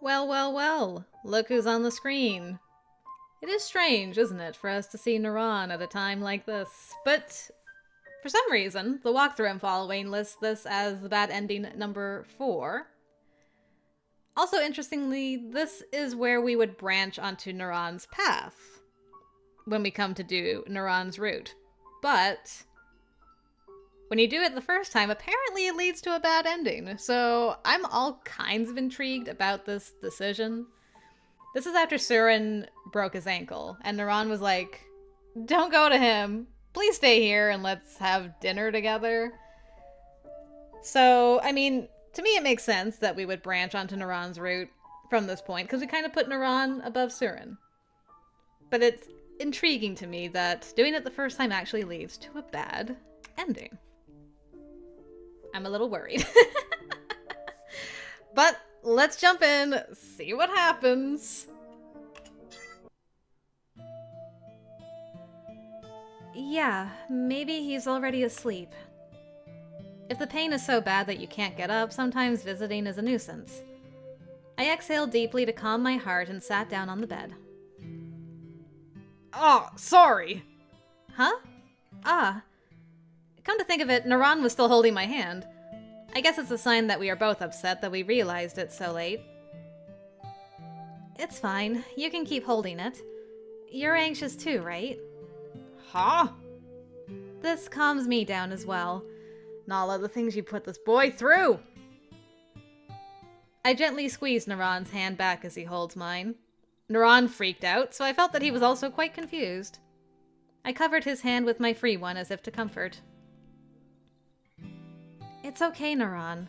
Well, well, well, look who's on the screen. It is strange, isn't it, for us to see Naran at a time like this, but for some reason, the walkthrough I'm following lists this as the bad ending number 4. Also, interestingly, this is where we would branch onto Naran's path when we come to do Naran's route. But when you do it the first time, apparently it leads to a bad ending. So I'm all kinds of intrigued about this decision. This is after Suren broke his ankle, and Naran was like, "Don't go to him. Please stay here and let's have dinner together." So, I mean, to me it makes sense that we would branch onto Naran's route from this point, because we kind of put Naran above Suren. But it's intriguing to me that doing it the first time actually leads to a bad ending. I'm a little worried. But let's jump in, see what happens. Yeah, maybe he's already asleep. If the pain is so bad that you can't get up, sometimes visiting is a nuisance. I exhaled deeply to calm my heart and sat down on the bed. Oh, sorry. Huh? Ah. Come to think of it, Naran was still holding my hand. I guess it's a sign that we are both upset that we realized it so late. It's fine. You can keep holding it. You're anxious too, right? Huh? This calms me down as well. Naala, the things you put this boy through! I gently squeezed Naran's hand back as he holds mine. Naran freaked out, so I felt that he was also quite confused. I covered his hand with my free one as if to comfort. It's okay, Naran.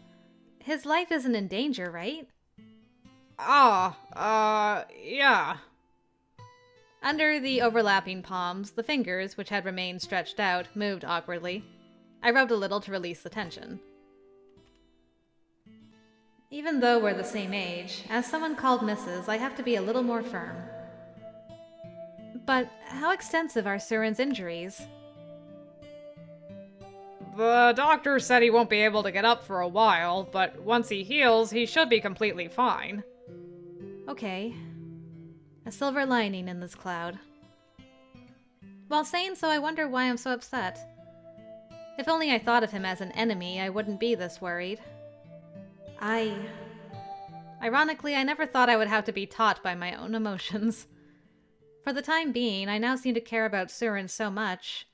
His life isn't in danger, right? Yeah. Under the overlapping palms, the fingers, which had remained stretched out, moved awkwardly. I rubbed a little to release the tension. Even though we're the same age, as someone called Mrs., I have to be a little more firm. But how extensive are Suren's injuries? The doctor said he won't be able to get up for a while, but once he heals, he should be completely fine. Okay. A silver lining in this cloud. While saying so, I wonder why I'm so upset. If only I thought of him as an enemy, I wouldn't be this worried. Ironically, I never thought I would have to be taught by my own emotions. For the time being, I now seem to care about Suren so much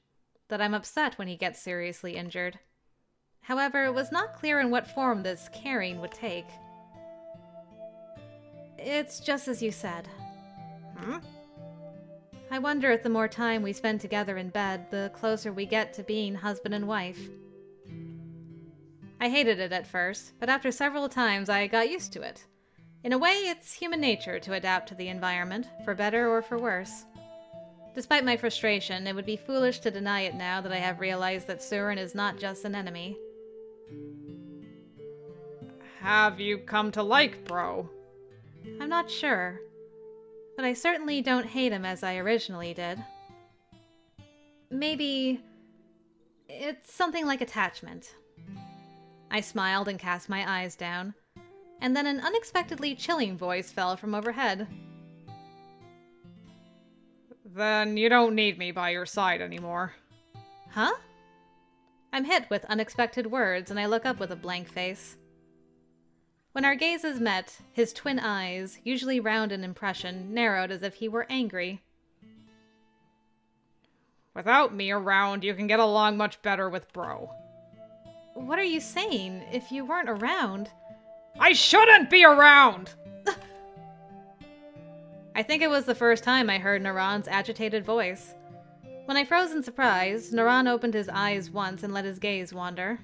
that I'm upset when he gets seriously injured. However, it was not clear in what form this caring would take. It's just as you said. Hmm? I wonder if the more time we spend together in bed, the closer we get to being husband and wife. I hated it at first, but after several times I got used to it. In a way, it's human nature to adapt to the environment, for better or for worse. Despite my frustration, it would be foolish to deny it now that I have realized that Suren is not just an enemy. Have you come to like Bro? I'm not sure, but I certainly don't hate him as I originally did. Maybe it's something like attachment. I smiled and cast my eyes down, and then an unexpectedly chilling voice fell from overhead. Then you don't need me by your side anymore. Huh? I'm hit with unexpected words, and I look up with a blank face. When our gazes met, his twin eyes, usually round in impression, narrowed as if he were angry. Without me around, you can get along much better with Bro. What are you saying? If you weren't around... I shouldn't be around! I think it was the first time I heard Naran's agitated voice. When I froze in surprise, Naran opened his eyes once and let his gaze wander.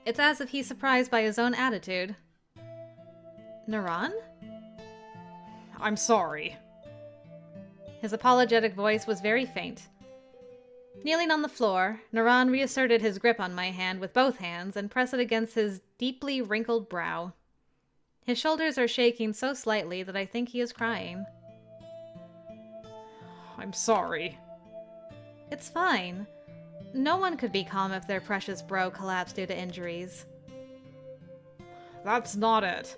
It's as if he's surprised by his own attitude. Naran? I'm sorry. His apologetic voice was very faint. Kneeling on the floor, Naran reasserted his grip on my hand with both hands and pressed it against his deeply wrinkled brow. His shoulders are shaking so slightly that I think he is crying. I'm sorry. It's fine. No one could be calm if their precious bro collapsed due to injuries. That's not it.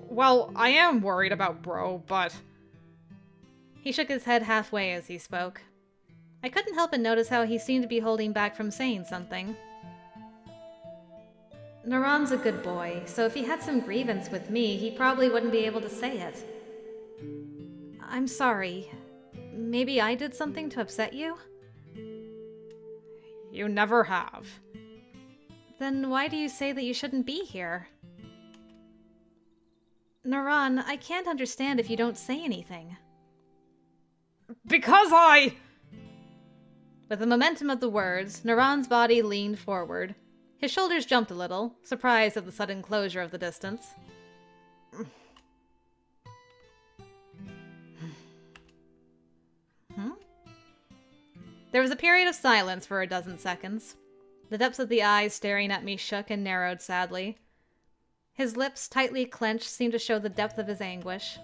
Well, I am worried about Bro, but... He shook his head halfway as he spoke. I couldn't help but notice how he seemed to be holding back from saying something. Naran's a good boy, so if he had some grievance with me, he probably wouldn't be able to say it. I'm sorry. Maybe I did something to upset you? You never have. Then why do you say that you shouldn't be here? Naran, I can't understand if you don't say anything. Because I... With the momentum of the words, Naran's body leaned forward. His shoulders jumped a little, surprised at the sudden closure of the distance. There was a period of silence for a dozen seconds. The depths of the eyes staring at me shook and narrowed sadly. His lips, tightly clenched, seemed to show the depth of his anguish.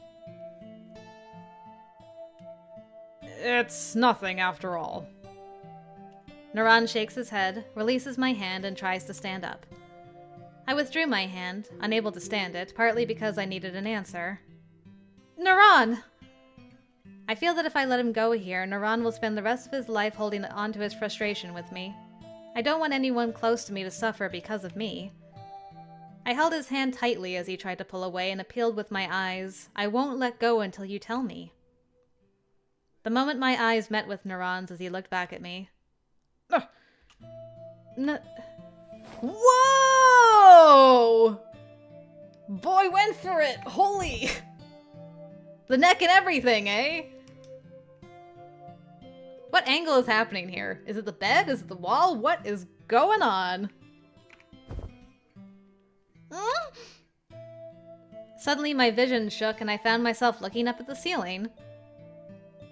It's nothing after all. Naran shakes his head, releases my hand, and tries to stand up. I withdrew my hand, unable to stand it, partly because I needed an answer. Naran! I feel that if I let him go here, Naran will spend the rest of his life holding on to his frustration with me. I don't want anyone close to me to suffer because of me. I held his hand tightly as he tried to pull away and appealed with my eyes, I won't let go until you tell me. The moment my eyes met with Naran's as he looked back at me. Whoa! Boy went for it! Holy! The neck and everything, eh? What angle is happening here? Is it the bed? Is it the wall? What is going on? Suddenly my vision shook and I found myself looking up at the ceiling.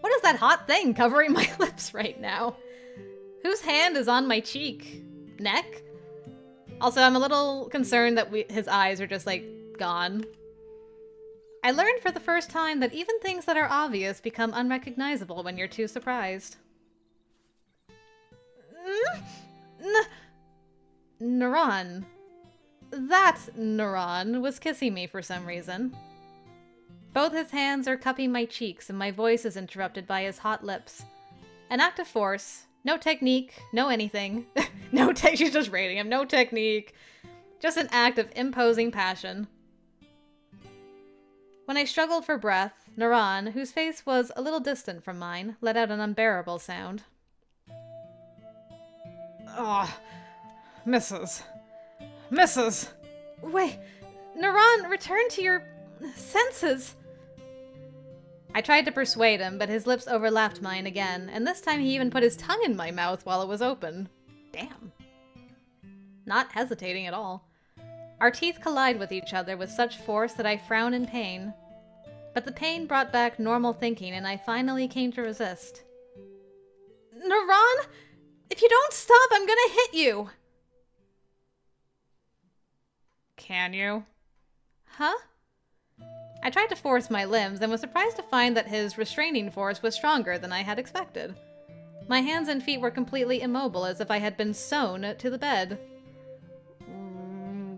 What is that hot thing covering my lips right now? Whose hand is on my cheek? Neck? Also, I'm a little concerned that his eyes are just, like, gone. I learned for the first time that even things that are obvious become unrecognizable when you're too surprised. Naran. That Naran was kissing me for some reason. Both his hands are cupping my cheeks and my voice is interrupted by his hot lips. An act of force. No technique. No anything. She's just rating him. No technique. Just an act of imposing passion. When I struggled for breath, Naran, whose face was a little distant from mine, let out an unbearable sound. Ah, Mrs. Wait, Naran, return to your senses. I tried to persuade him, but his lips overlapped mine again, and this time he even put his tongue in my mouth while it was open. Damn. Not hesitating at all. Our teeth collide with each other with such force that I frown in pain. But the pain brought back normal thinking, and I finally came to resist. Naran! If you don't stop, I'm gonna hit you! Can you? Huh? I tried to force my limbs and was surprised to find that his restraining force was stronger than I had expected. My hands and feet were completely immobile, as if I had been sewn to the bed.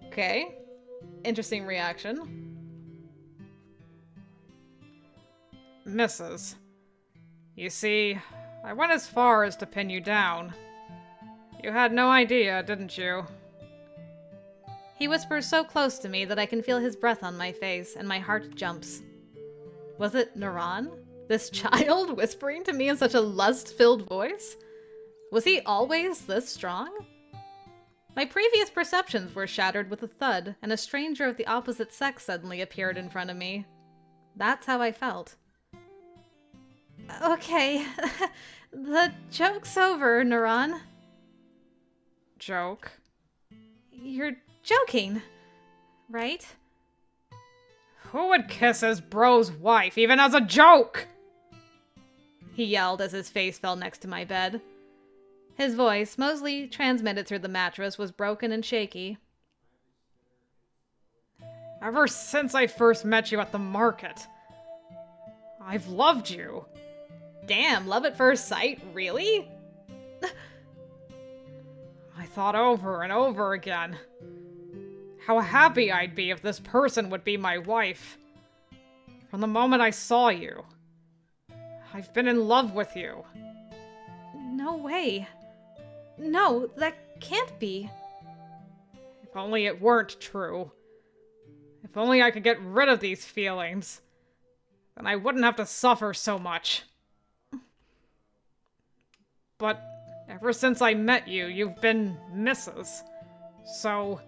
Okay. Interesting reaction. Mrs. You see, I went as far as to pin you down. You had no idea, didn't you? He whispers so close to me that I can feel his breath on my face, and my heart jumps. Was it Naran? This child whispering to me in such a lust-filled voice? Was he always this strong? My previous perceptions were shattered with a thud, and a stranger of the opposite sex suddenly appeared in front of me. That's how I felt. Okay, the joke's over, Naran. Joke? You're joking, right? Who would kiss his bro's wife, even as a joke? He yelled as his face fell next to my bed. His voice, mostly transmitted through the mattress, was broken and shaky. Ever since I first met you at the market, I've loved you. Damn, love at first sight? Really? I thought over and over again. how happy I'd be if this person would be my wife. From the moment I saw you, I've been in love with you. No way. No, that can't be. If only it weren't true. If only I could get rid of these feelings. Then I wouldn't have to suffer so much. But ever since I met you, you've been Mrs. So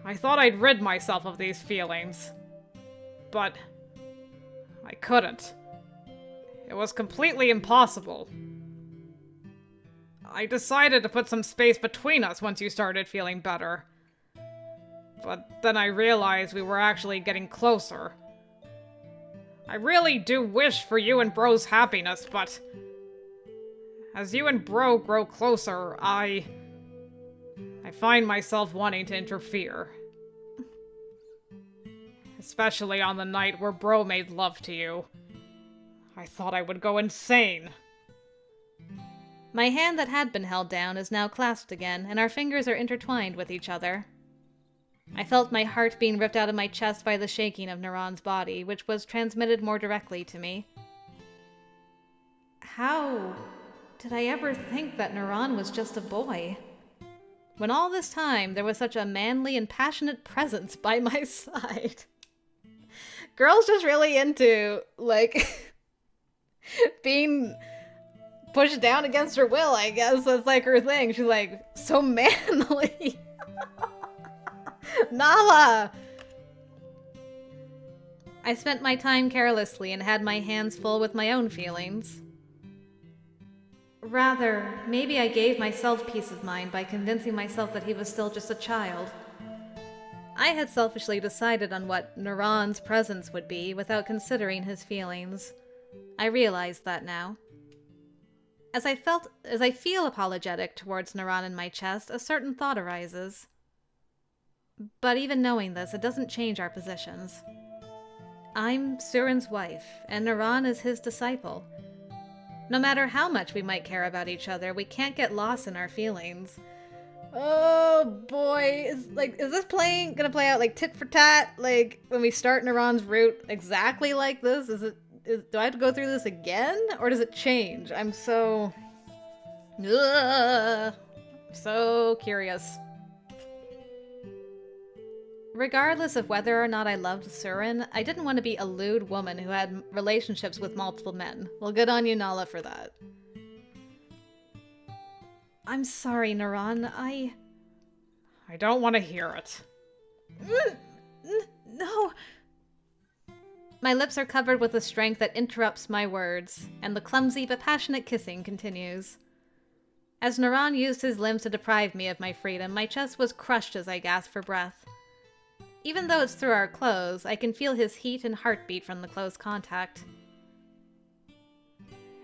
I thought I'd rid myself of these feelings. But I couldn't. It was completely impossible. I decided to put some space between us once you started feeling better. But then I realized we were actually getting closer. I really do wish for you and Bro's happiness, but as you and Bro grow closer, I find myself wanting to interfere. Especially on the night where Bro made love to you. I thought I would go insane. My hand that had been held down is now clasped again, and our fingers are intertwined with each other. I felt my heart being ripped out of my chest by the shaking of Naran's body, which was transmitted more directly to me. How did I ever think that Naran was just a boy? When all this time there was such a manly and passionate presence by my side. Girl's just really into, like, being pushed down against her will, I guess. That's like her thing. She's like, so manly. Naala! I spent my time carelessly and had my hands full with my own feelings. Rather, maybe I gave myself peace of mind by convincing myself that he was still just a child. I had selfishly decided on what Naran's presence would be without considering his feelings. I realized that now. As I feel apologetic towards Naran in my chest, a certain thought arises. But even knowing this, it doesn't change our positions. I'm Suren's wife, and Naran is his disciple. No matter how much we might care about each other, we can't get lost in our feelings. Oh boy, is this gonna play out like tit for tat? Like when we start Naran's route exactly like this? Do I have to go through this again? Or does it change? I'm so curious. Regardless of whether or not I loved Suren, I didn't want to be a lewd woman who had relationships with multiple men. Well, good on you, Naala, for that. I'm sorry, Naran. I don't want to hear it. No. My lips are covered with a strength that interrupts my words, and the clumsy but passionate kissing continues. As Naran used his limbs to deprive me of my freedom, my chest was crushed as I gasped for breath. Even though it's through our clothes, I can feel his heat and heartbeat from the close contact.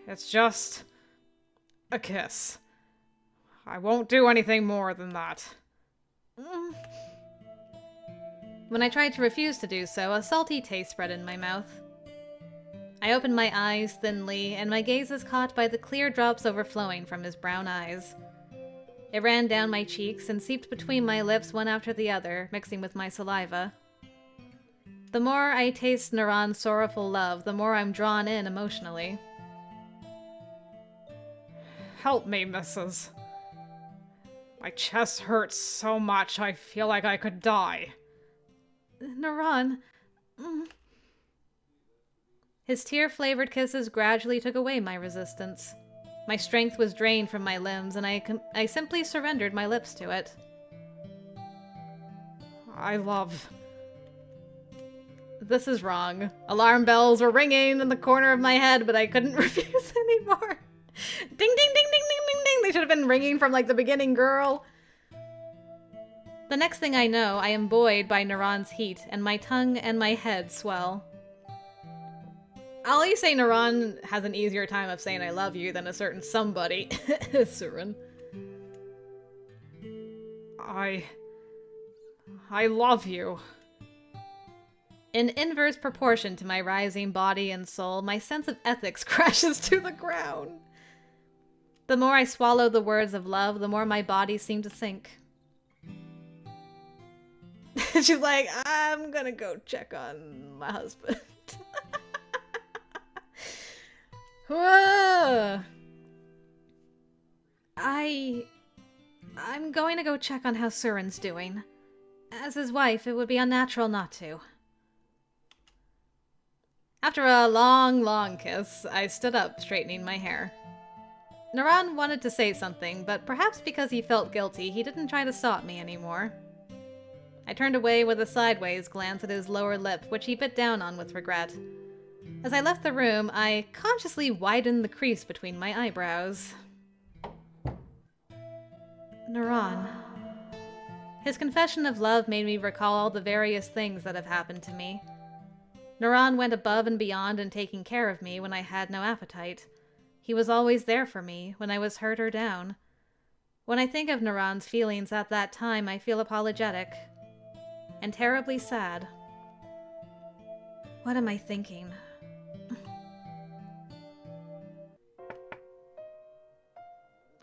It's just a kiss. I won't do anything more than that. When I tried to refuse to do so, a salty taste spread in my mouth. I opened my eyes thinly, and my gaze is caught by the clear drops overflowing from his brown eyes. It ran down my cheeks and seeped between my lips one after the other, mixing with my saliva. The more I taste Naran's sorrowful love, the more I'm drawn in emotionally. Help me, Mrs. My chest hurts so much I feel like I could die. Naran. His tear-flavored kisses gradually took away my resistance. My strength was drained from my limbs, and I simply surrendered my lips to it. This is wrong. Alarm bells were ringing in the corner of my head, but I couldn't refuse anymore. Ding, ding, ding, ding, ding, ding, ding. They should have been ringing from, like, the beginning, girl. The next thing I know, I am buoyed by Naran's heat, and my tongue and my head swell. I'll at least say Naran has an easier time of saying I love you than a certain somebody. Suren. I love you. In inverse proportion to my rising body and soul, my sense of ethics crashes to the ground. The more I swallow the words of love, the more my body seemed to sink. She's like, I'm gonna go check on my husband. Whoa. I'm going to go check on how Suren's doing. As his wife, it would be unnatural not to. After a long, long kiss, I stood up, straightening my hair. Naran wanted to say something, but perhaps because he felt guilty, he didn't try to stop me anymore. I turned away with a sideways glance at his lower lip, which he bit down on with regret. As I left the room, I consciously widened the crease between my eyebrows. Naran. His confession of love made me recall all the various things that have happened to me. Naran went above and beyond in taking care of me when I had no appetite. He was always there for me when I was hurt or down. When I think of Naran's feelings at that time, I feel apologetic and terribly sad. What am I thinking?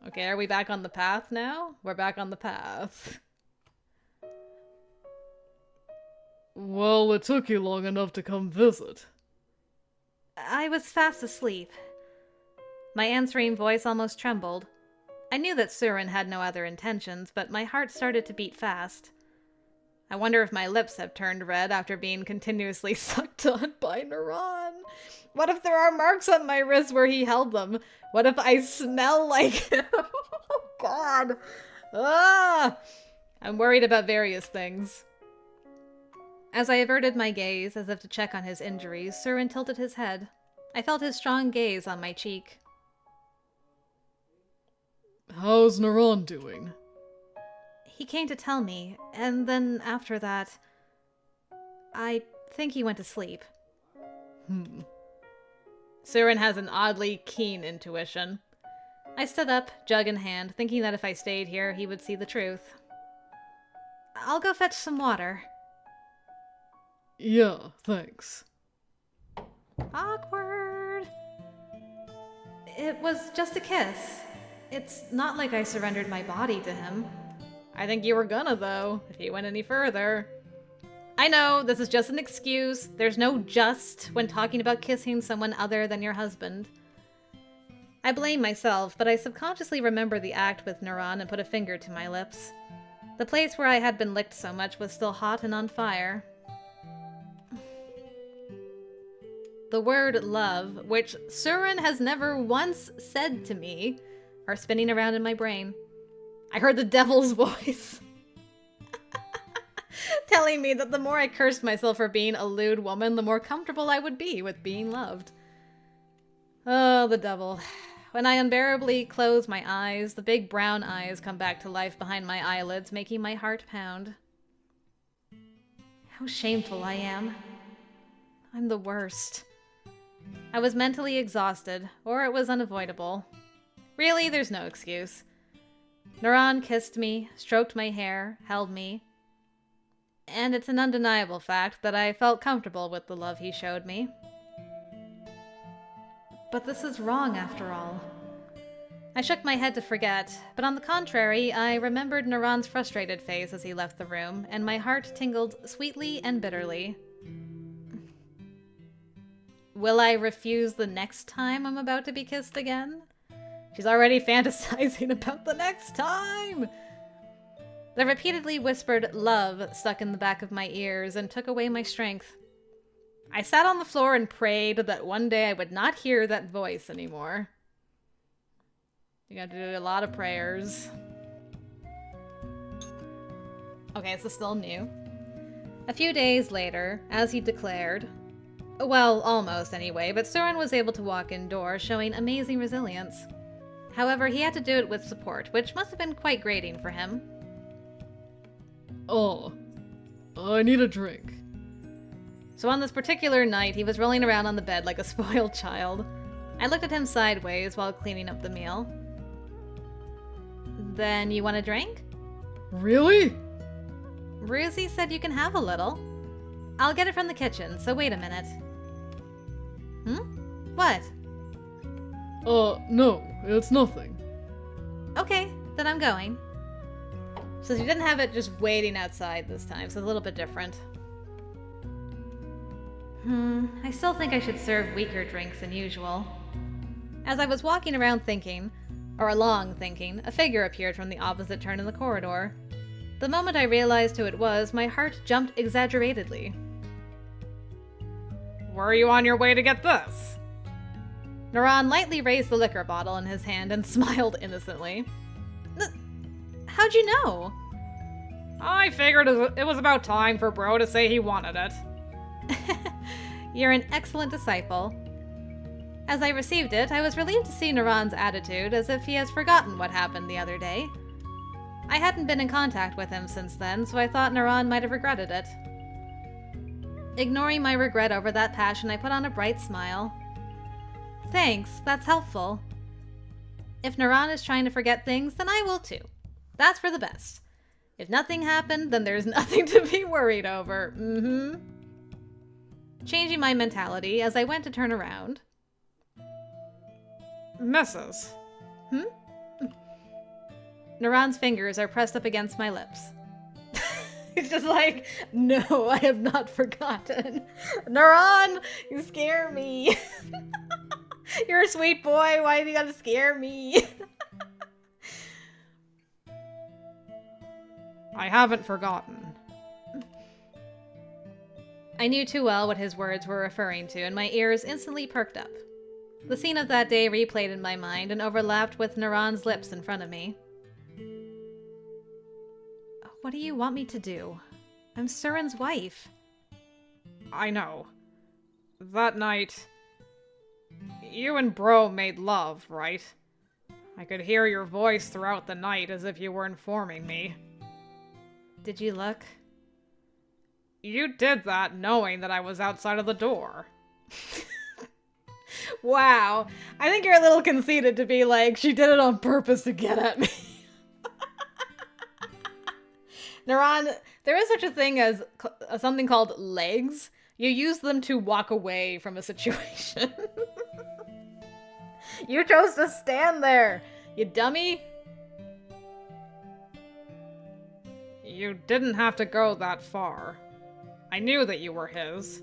Okay, are we back on the path now? We're back on the path. Well, it took you long enough to come visit. I was fast asleep. My answering voice almost trembled. I knew that Suren had no other intentions, but my heart started to beat fast. I wonder if my lips have turned red after being continuously sucked on by Naran. What if there are marks on my wrists where he held them? What if I smell like him? Oh, God. Ah! I'm worried about various things. As I averted my gaze, as if to check on his injuries, Suren tilted his head. I felt his strong gaze on my cheek. How's Naran doing? He came to tell me, and then after that, I think he went to sleep. Suren has an oddly keen intuition. I stood up, jug in hand, thinking that if I stayed here, he would see the truth. I'll go fetch some water. Yeah, thanks. Awkward. It was just a kiss. It's not like I surrendered my body to him. I think you were gonna, though, if you went any further. I know, this is just an excuse. There's no just when talking about kissing someone other than your husband. I blame myself, but I subconsciously remember the act with Naran and put a finger to my lips. The place where I had been licked so much was still hot and on fire. The word love, which Suren has never once said to me, are spinning around in my brain. I heard the devil's voice telling me that the more I cursed myself for being a lewd woman, the more comfortable I would be with being loved. Oh, the devil. When I unbearably close my eyes, the big brown eyes come back to life behind my eyelids, making my heart pound. How shameful I am. I'm the worst. I was mentally exhausted, or it was unavoidable. Really, there's no excuse. Naran kissed me, stroked my hair, held me. And it's an undeniable fact that I felt comfortable with the love he showed me. But this is wrong after all. I shook my head to forget, but on the contrary, I remembered Naran's frustrated face as he left the room, and my heart tingled sweetly and bitterly. Will I refuse the next time I'm about to be kissed again? She's already fantasizing about the next time! The repeatedly whispered love stuck in the back of my ears and took away my strength. I sat on the floor and prayed that one day I would not hear that voice anymore. You got to do a lot of prayers. Okay, so still new. A few days later, as he declared, well, almost anyway, but Suren was able to walk indoors, showing amazing resilience. However, he had to do it with support, which must have been quite grating for him. Oh, I need a drink. So on this particular night, he was rolling around on the bed like a spoiled child. I looked at him sideways while cleaning up the meal. Then you want a drink? Really? Ruzy said you can have a little. I'll get it from the kitchen, so wait a minute. What? No, it's nothing. Okay, then I'm going. So she didn't have it just waiting outside this time, so it's a little bit different. I still think I should serve weaker drinks than usual. As I was walking around thinking, a figure appeared from the opposite turn in the corridor. The moment I realized who it was, my heart jumped exaggeratedly. Were you on your way to get this? Naran lightly raised the liquor bottle in his hand and smiled innocently. How'd you know? I figured it was about time for Bro to say he wanted it. You're an excellent disciple. As I received it, I was relieved to see Naran's attitude, as if he has forgotten what happened the other day. I hadn't been in contact with him since then, so I thought Naran might have regretted it. Ignoring my regret over that passion, I put on a bright smile. Thanks, that's helpful. If Naran is trying to forget things, then I will too. That's for the best. If nothing happened, then there's nothing to be worried over. Changing my mentality as I went to turn around. Mrs. Naran's fingers are pressed up against my lips. He's just like, no, I have not forgotten. Naran, you scare me. You're a sweet boy, why do you gotta scare me? I haven't forgotten. I knew too well what his words were referring to, and my ears instantly perked up. The scene of that day replayed in my mind and overlapped with Naran's lips in front of me. What do you want me to do? I'm Suren's wife. I know. That night, you and Bro made love, right? I could hear your voice throughout the night as if you were informing me. Did you look? You did that knowing that I was outside of the door. Wow. I think you're a little conceited to be like, she did it on purpose to get at me. Naran, there is such a thing as something called legs. You use them to walk away from a situation. You chose to stand there, you dummy. You didn't have to go that far. I knew that you were his.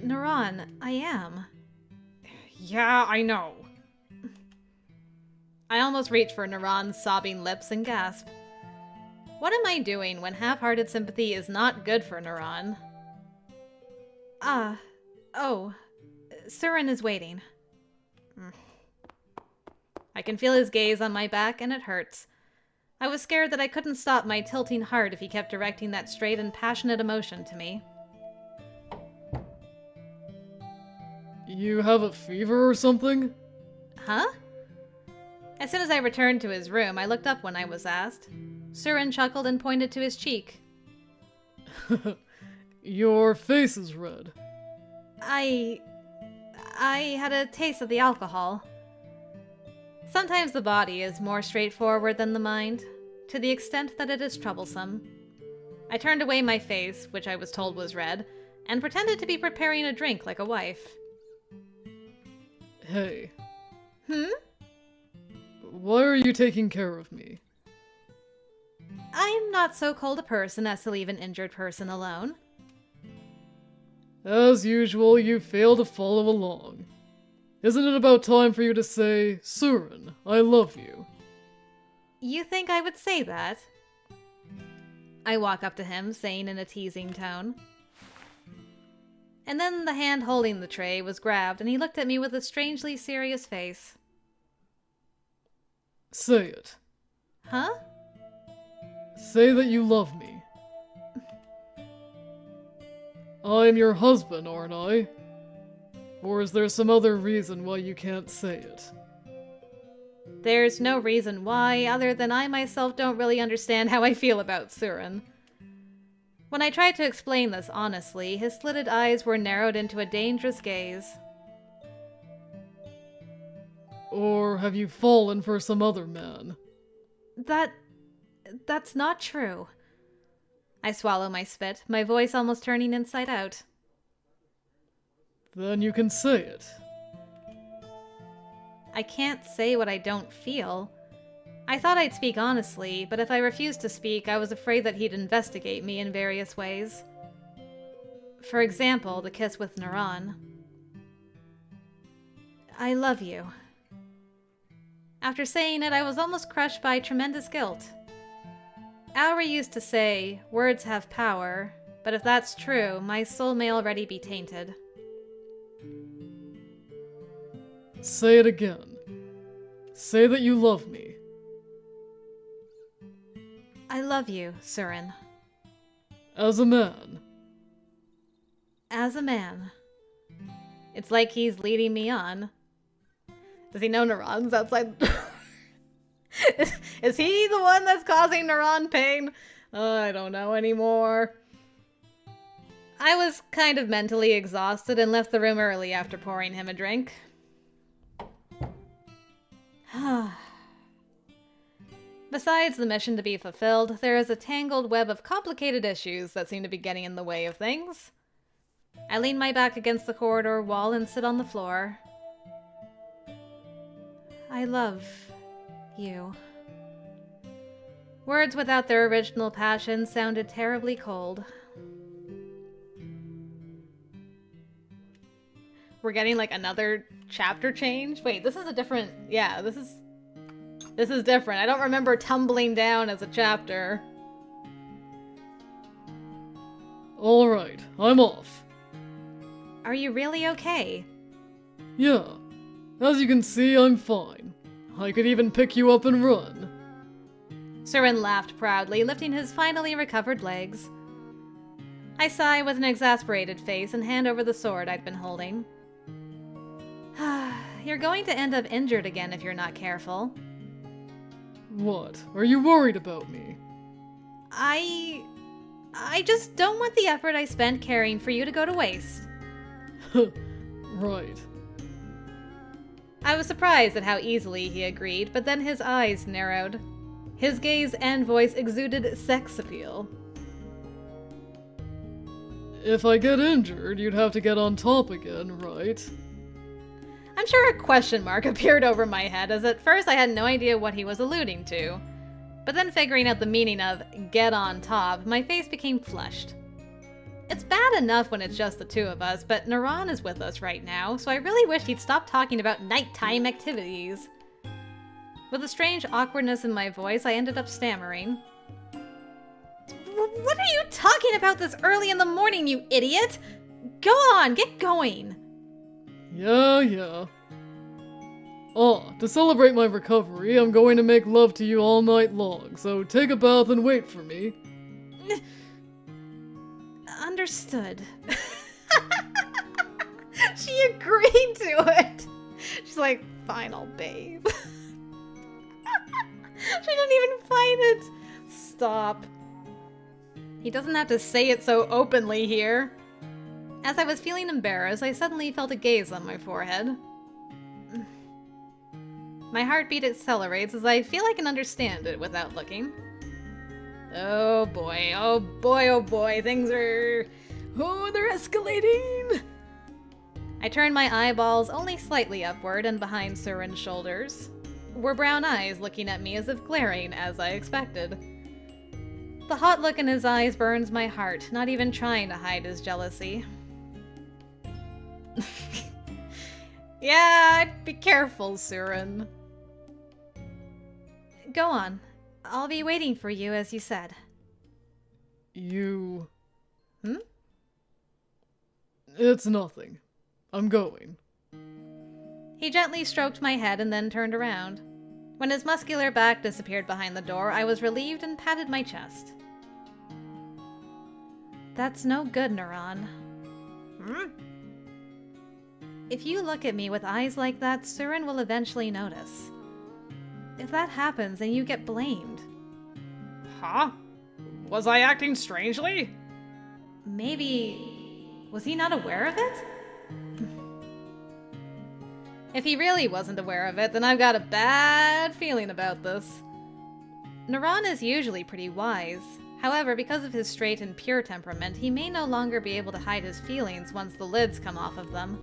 Naran, I am. Yeah, I know. I almost reached for Naran's sobbing lips and gasped. What am I doing when half-hearted sympathy is not good for Naran? Suren is waiting. I can feel his gaze on my back, and it hurts. I was scared that I couldn't stop my tilting heart if he kept directing that straight and passionate emotion to me. You have a fever or something? Huh? As soon as I returned to his room, I looked up when I was asked. Suren chuckled and pointed to his cheek. Your face is red. I had a taste of the alcohol. Sometimes the body is more straightforward than the mind, to the extent that it is troublesome. I turned away my face, which I was told was red, and pretended to be preparing a drink like a wife. Hey. Why are you taking care of me? I'm not so cold a person as to leave an injured person alone. As usual, you fail to follow along. Isn't it about time for you to say, Suren, I love you? You think I would say that? I walk up to him, saying in a teasing tone. And then the hand holding the tray was grabbed, and he looked at me with a strangely serious face. Say it. Huh? Say that you love me. I'm your husband, aren't I? Or is there some other reason why you can't say it? There's no reason why, other than I myself don't really understand how I feel about Suren. When I tried to explain this honestly, his slitted eyes were narrowed into a dangerous gaze. Or have you fallen for some other man? That's not true. I swallow my spit, my voice almost turning inside out. Then you can say it. I can't say what I don't feel. I thought I'd speak honestly, but if I refused to speak, I was afraid that he'd investigate me in various ways. For example, the kiss with Naran. I love you. After saying it, I was almost crushed by tremendous guilt. Auri used to say, words have power, but if that's true, my soul may already be tainted. Say it again. Say that you love me. I love you, Suren. As a man. As a man. It's like he's leading me on. Does he know Naran's outside? Is he the one that's causing Naran pain? I don't know anymore. I was kind of mentally exhausted and left the room early after pouring him a drink. Besides the mission to be fulfilled, there is a tangled web of complicated issues that seem to be getting in the way of things. I lean my back against the corridor wall and sit on the floor. I love you. Words without their original passion sounded terribly cold. We're getting like another chapter change? Wait, this is a different... Yeah, this is different. I don't remember tumbling down as a chapter. Alright, I'm off. Are you really okay? Yeah. As you can see, I'm fine. I could even pick you up and run. Suren laughed proudly, lifting his finally recovered legs. I sigh with an exasperated face and hand over the sword I'd been holding. You're going to end up injured again if you're not careful. What? Are you worried about me? I just don't want the effort I spent caring for you to go to waste. Right. I was surprised at how easily he agreed, but then his eyes narrowed. His gaze and voice exuded sex appeal. If I get injured, you'd have to get on top again, right? I'm sure a question mark appeared over my head, as at first I had no idea what he was alluding to. But then figuring out the meaning of get on top, my face became flushed. It's bad enough when it's just the two of us, but Naran is with us right now, so I really wish he'd stop talking about nighttime activities. With a strange awkwardness in my voice, I ended up stammering. What are you talking about this early in the morning, you idiot? Go on, get going. Yeah. To celebrate my recovery, I'm going to make love to you all night long, so take a bath and wait for me. Understood. She agreed to it. She's like, fine, I'll bathe. She didn't even fight it. Stop. He doesn't have to say it so openly here. As I was feeling embarrassed, I suddenly felt a gaze on my forehead. My heartbeat accelerates as I feel I can understand it without looking. Oh boy, oh boy, oh boy, things are... Oh, they're escalating! I turned my eyeballs only slightly upward and behind Suren's shoulders. Were brown eyes looking at me as if glaring, as I expected. The hot look in his eyes burns my heart, not even trying to hide his jealousy. Yeah, be careful, Suren. Go on. I'll be waiting for you, as you said. You... Hmm? It's nothing. I'm going. He gently stroked my head and then turned around. When his muscular back disappeared behind the door, I was relieved and patted my chest. That's no good, Naran. Hmm? If you look at me with eyes like that, Suren will eventually notice. If that happens, then you get blamed. Huh? Was I acting strangely? Maybe... Was he not aware of it? If he really wasn't aware of it, then I've got a bad feeling about this. Naran is usually pretty wise. However, because of his straight and pure temperament, he may no longer be able to hide his feelings once the lids come off of them.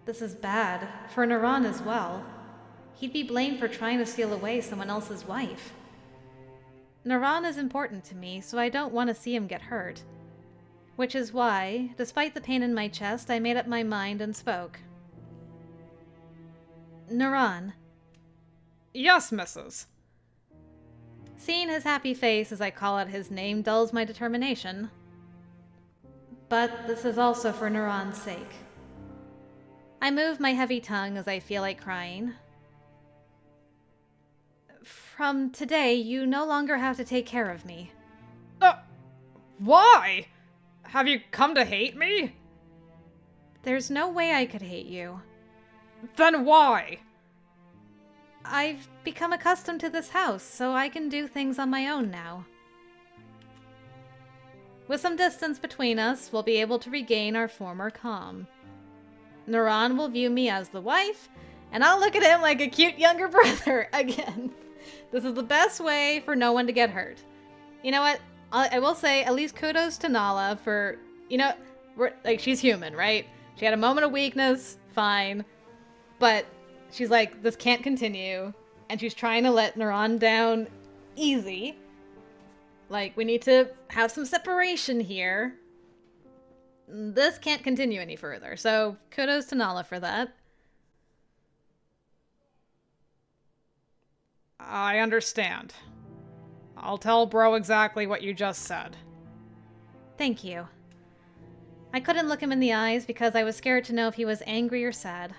This is bad, for Naran as well. he'd be blamed for trying to steal away someone else's wife. Naran is important to me, so I don't want to see him get hurt. Which is why, despite the pain in my chest, I made up my mind and spoke. Naran. Yes, Mrs. Seeing his happy face as I call out his name dulls my determination. But this is also for Naran's sake. I move my heavy tongue as I feel like crying. From today, you no longer have to take care of me. Why? Have you come to hate me? There's no way I could hate you. Then why? I've become accustomed to this house, so I can do things on my own now. With some distance between us, we'll be able to regain our former calm. Naran will view me as the wife, and I'll look at him like a cute younger brother again. This is the best way for no one to get hurt. You know what? I will say, at least kudos to Naala for, she's human, right? She had a moment of weakness, fine. But she's like, this can't continue. And she's trying to let Naran down easy. Like, we need to have some separation here. This can't continue any further. So, kudos to Naala for that. I understand. I'll tell Bro exactly what you just said. Thank you. I couldn't look him in the eyes because I was scared to know if he was angry or sad.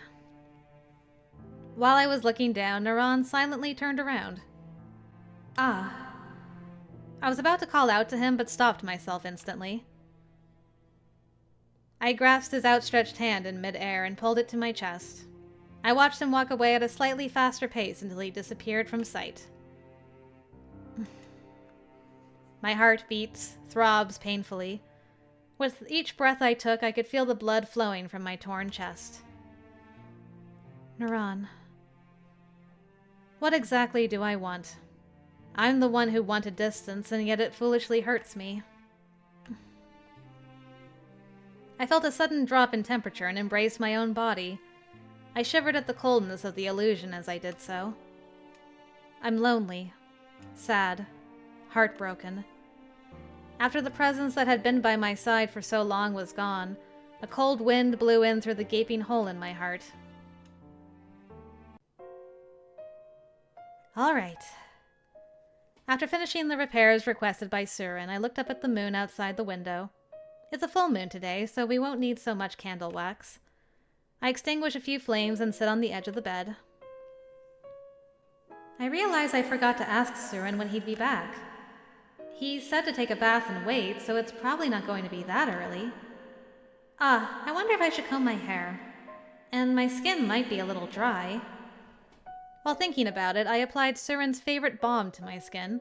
While I was looking down, Naran silently turned around. Ah. I was about to call out to him, but stopped myself instantly. I grasped his outstretched hand in mid-air and pulled it to my chest. I watched him walk away at a slightly faster pace until he disappeared from sight. My heart beats, throbs painfully. With each breath I took, I could feel the blood flowing from my torn chest. Naran. What exactly do I want? I'm the one who wanted distance, and yet it foolishly hurts me. I felt a sudden drop in temperature and embraced my own body. I shivered at the coldness of the illusion as I did so. I'm lonely, sad, heartbroken. After the presence that had been by my side for so long was gone, a cold wind blew in through the gaping hole in my heart. All right. After finishing the repairs requested by Suren, I looked up at the moon outside the window. It's a full moon today, so we won't need so much candle wax. I extinguish a few flames and sit on the edge of the bed. I realize I forgot to ask Suren when he'd be back. He said to take a bath and wait, so it's probably not going to be that early. I wonder if I should comb my hair. And my skin might be a little dry. While thinking about it, I applied Suren's favorite balm to my skin.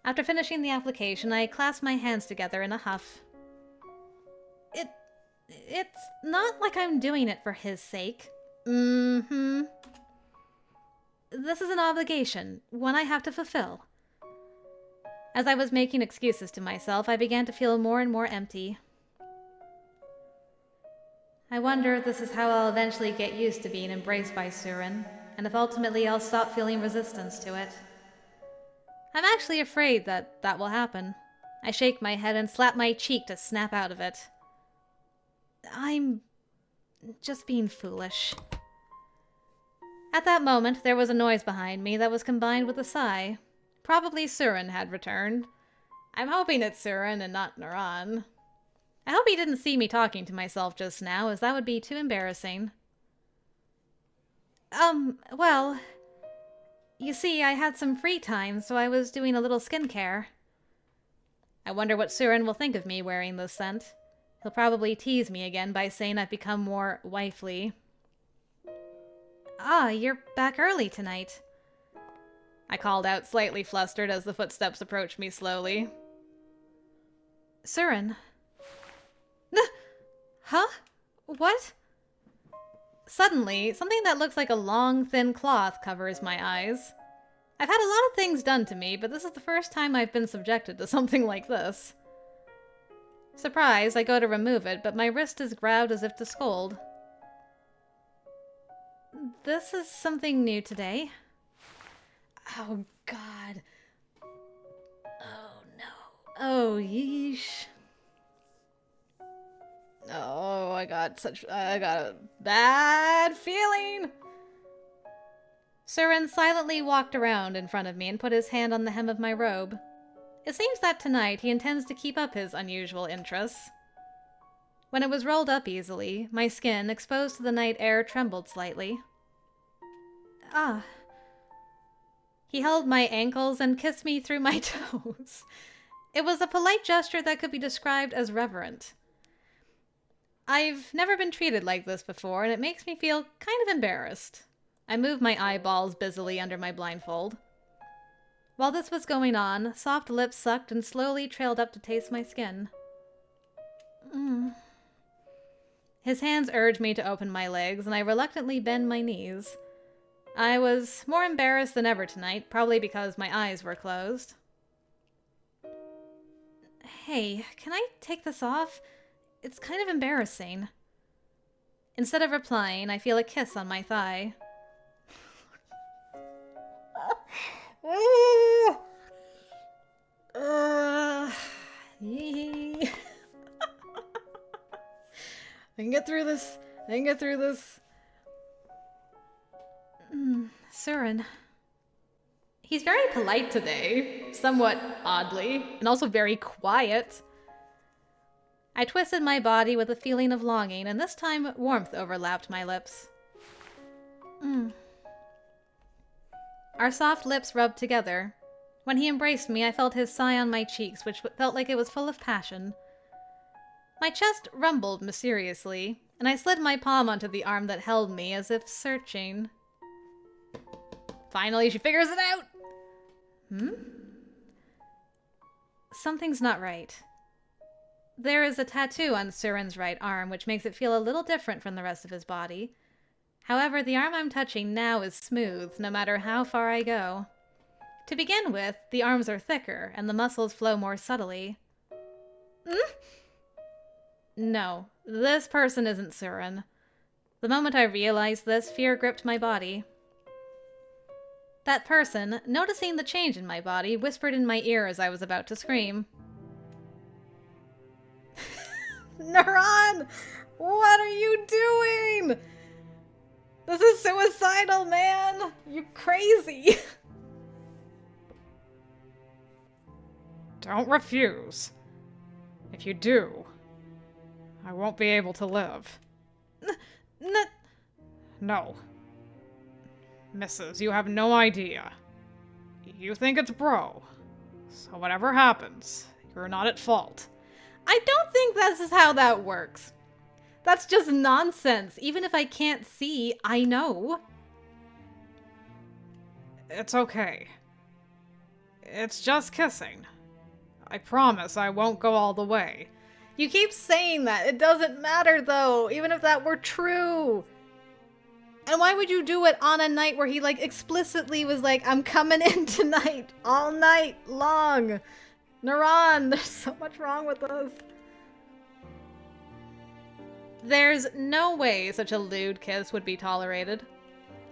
After finishing the application, I clasped my hands together in a huff. It's not like I'm doing it for his sake. This is an obligation, one I have to fulfill. As I was making excuses to myself, I began to feel more and more empty. I wonder if this is how I'll eventually get used to being embraced by Suren, and if ultimately I'll stop feeling resistance to it. I'm actually afraid that will happen. I shake my head and slap my cheek to snap out of it. I'm just being foolish. At that moment, there was a noise behind me that was combined with a sigh. Probably Suren had returned. I'm hoping it's Suren and not Naran. I hope he didn't see me talking to myself just now, as that would be too embarrassing. Well, you see, I had some free time, so I was doing a little skincare. I wonder what Suren will think of me wearing this scent. He'll probably tease me again by saying I've become more wifely. You're back early tonight. I called out, slightly flustered as the footsteps approached me slowly. Suren. Huh? What? Suddenly, something that looks like a long, thin cloth covers my eyes. I've had a lot of things done to me, but this is the first time I've been subjected to something like this. Surprised, I go to remove it, but my wrist is grabbed as if to scold. This is something new today. Oh, God. Oh, no. Oh, yeesh. Oh, I got a bad feeling. Suren silently walked around in front of me and put his hand on the hem of my robe. It seems that tonight he intends to keep up his unusual interests. When it was rolled up easily, my skin, exposed to the night air, trembled slightly. Ah. He held my ankles and kissed me through my toes. It was a polite gesture that could be described as reverent. I've never been treated like this before, and it makes me feel kind of embarrassed. I moved my eyeballs busily under my blindfold. While this was going on, soft lips sucked and slowly trailed up to taste my skin. His hands urged me to open my legs, and I reluctantly bent my knees. I was more embarrassed than ever tonight, probably because my eyes were closed. Hey, can I take this off? It's kind of embarrassing. Instead of replying, I feel a kiss on my thigh. I can get through this. I can get through this. Suren. He's very polite today, somewhat oddly, and also very quiet. I twisted my body with a feeling of longing, and this time warmth overlapped my lips. Our soft lips rubbed together. When he embraced me, I felt his sigh on my cheeks, which felt like it was full of passion. My chest rumbled mysteriously, and I slid my palm onto the arm that held me, as if searching. Finally, she figures it out! Something's not right. There is a tattoo on Suren's right arm, which makes it feel a little different from the rest of his body. However, the arm I'm touching now is smooth, no matter how far I go. To begin with, the arms are thicker, and the muscles flow more subtly. No, this person isn't Suren. The moment I realized this, fear gripped my body. That person, noticing the change in my body, whispered in my ear as I was about to scream. Naran! What are you doing? This is suicidal, man! You crazy! Don't refuse. If you do, I won't be able to live. No. Mrs., you have no idea. You think it's bro. So whatever happens, you're not at fault. I don't think this is how that works. That's just nonsense. Even if I can't see, I know. It's okay. It's just kissing. I promise I won't go all the way. You keep saying that. It doesn't matter, though, even if that were true. And why would you do it on a night where he, like, explicitly was like, I'm coming in tonight, all night long? Naran, there's so much wrong with us. There's no way such a lewd kiss would be tolerated.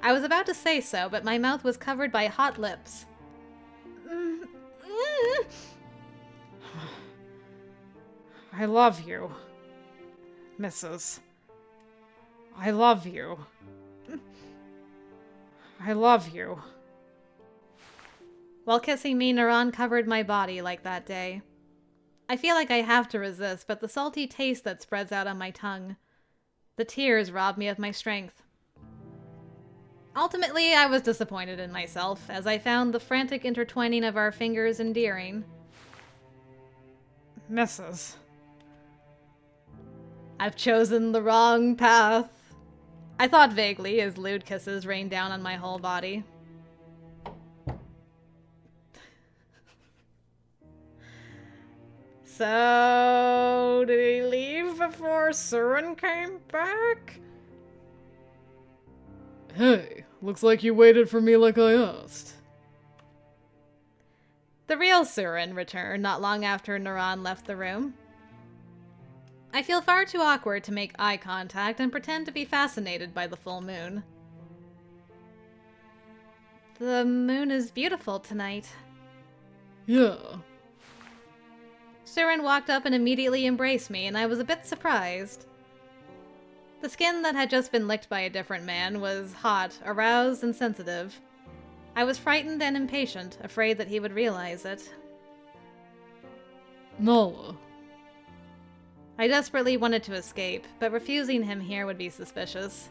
I was about to say so, but my mouth was covered by hot lips. I love you, Mrs. I love you. I love you. While kissing me, Naran covered my body like that day. I feel like I have to resist, but the salty taste that spreads out on my tongue. The tears rob me of my strength. Ultimately, I was disappointed in myself, as I found the frantic intertwining of our fingers endearing. Mrs. I've chosen the wrong path. I thought vaguely as lewd kisses rained down on my whole body. So, did he leave before Suren came back? Hey, looks like you waited for me like I asked. The real Suren returned not long after Naran left the room. I feel far too awkward to make eye contact and pretend to be fascinated by the full moon. The moon is beautiful tonight. Yeah. Suren walked up and immediately embraced me, and I was a bit surprised. The skin that had just been licked by a different man was hot, aroused, and sensitive. I was frightened and impatient, afraid that he would realize it. Naala. I desperately wanted to escape, but refusing him here would be suspicious.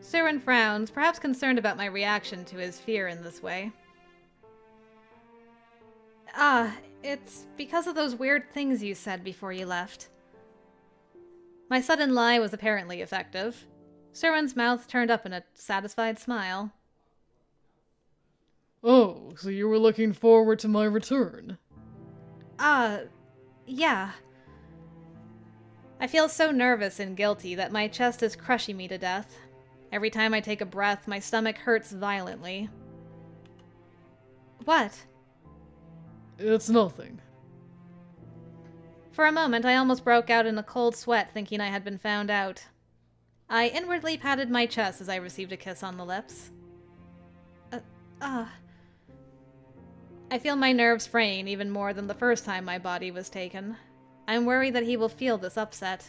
Suren frowns, perhaps concerned about my reaction to his fear in this way. It's because of those weird things you said before you left. My sudden lie was apparently effective. Suren's mouth turned up in a satisfied smile. Oh, so you were looking forward to my return? Yeah. I feel so nervous and guilty that my chest is crushing me to death. Every time I take a breath, my stomach hurts violently. What? It's nothing. For a moment, I almost broke out in a cold sweat, thinking I had been found out. I inwardly patted my chest as I received a kiss on the lips. I feel my nerves fraying even more than the first time my body was taken. I'm worried that he will feel this upset.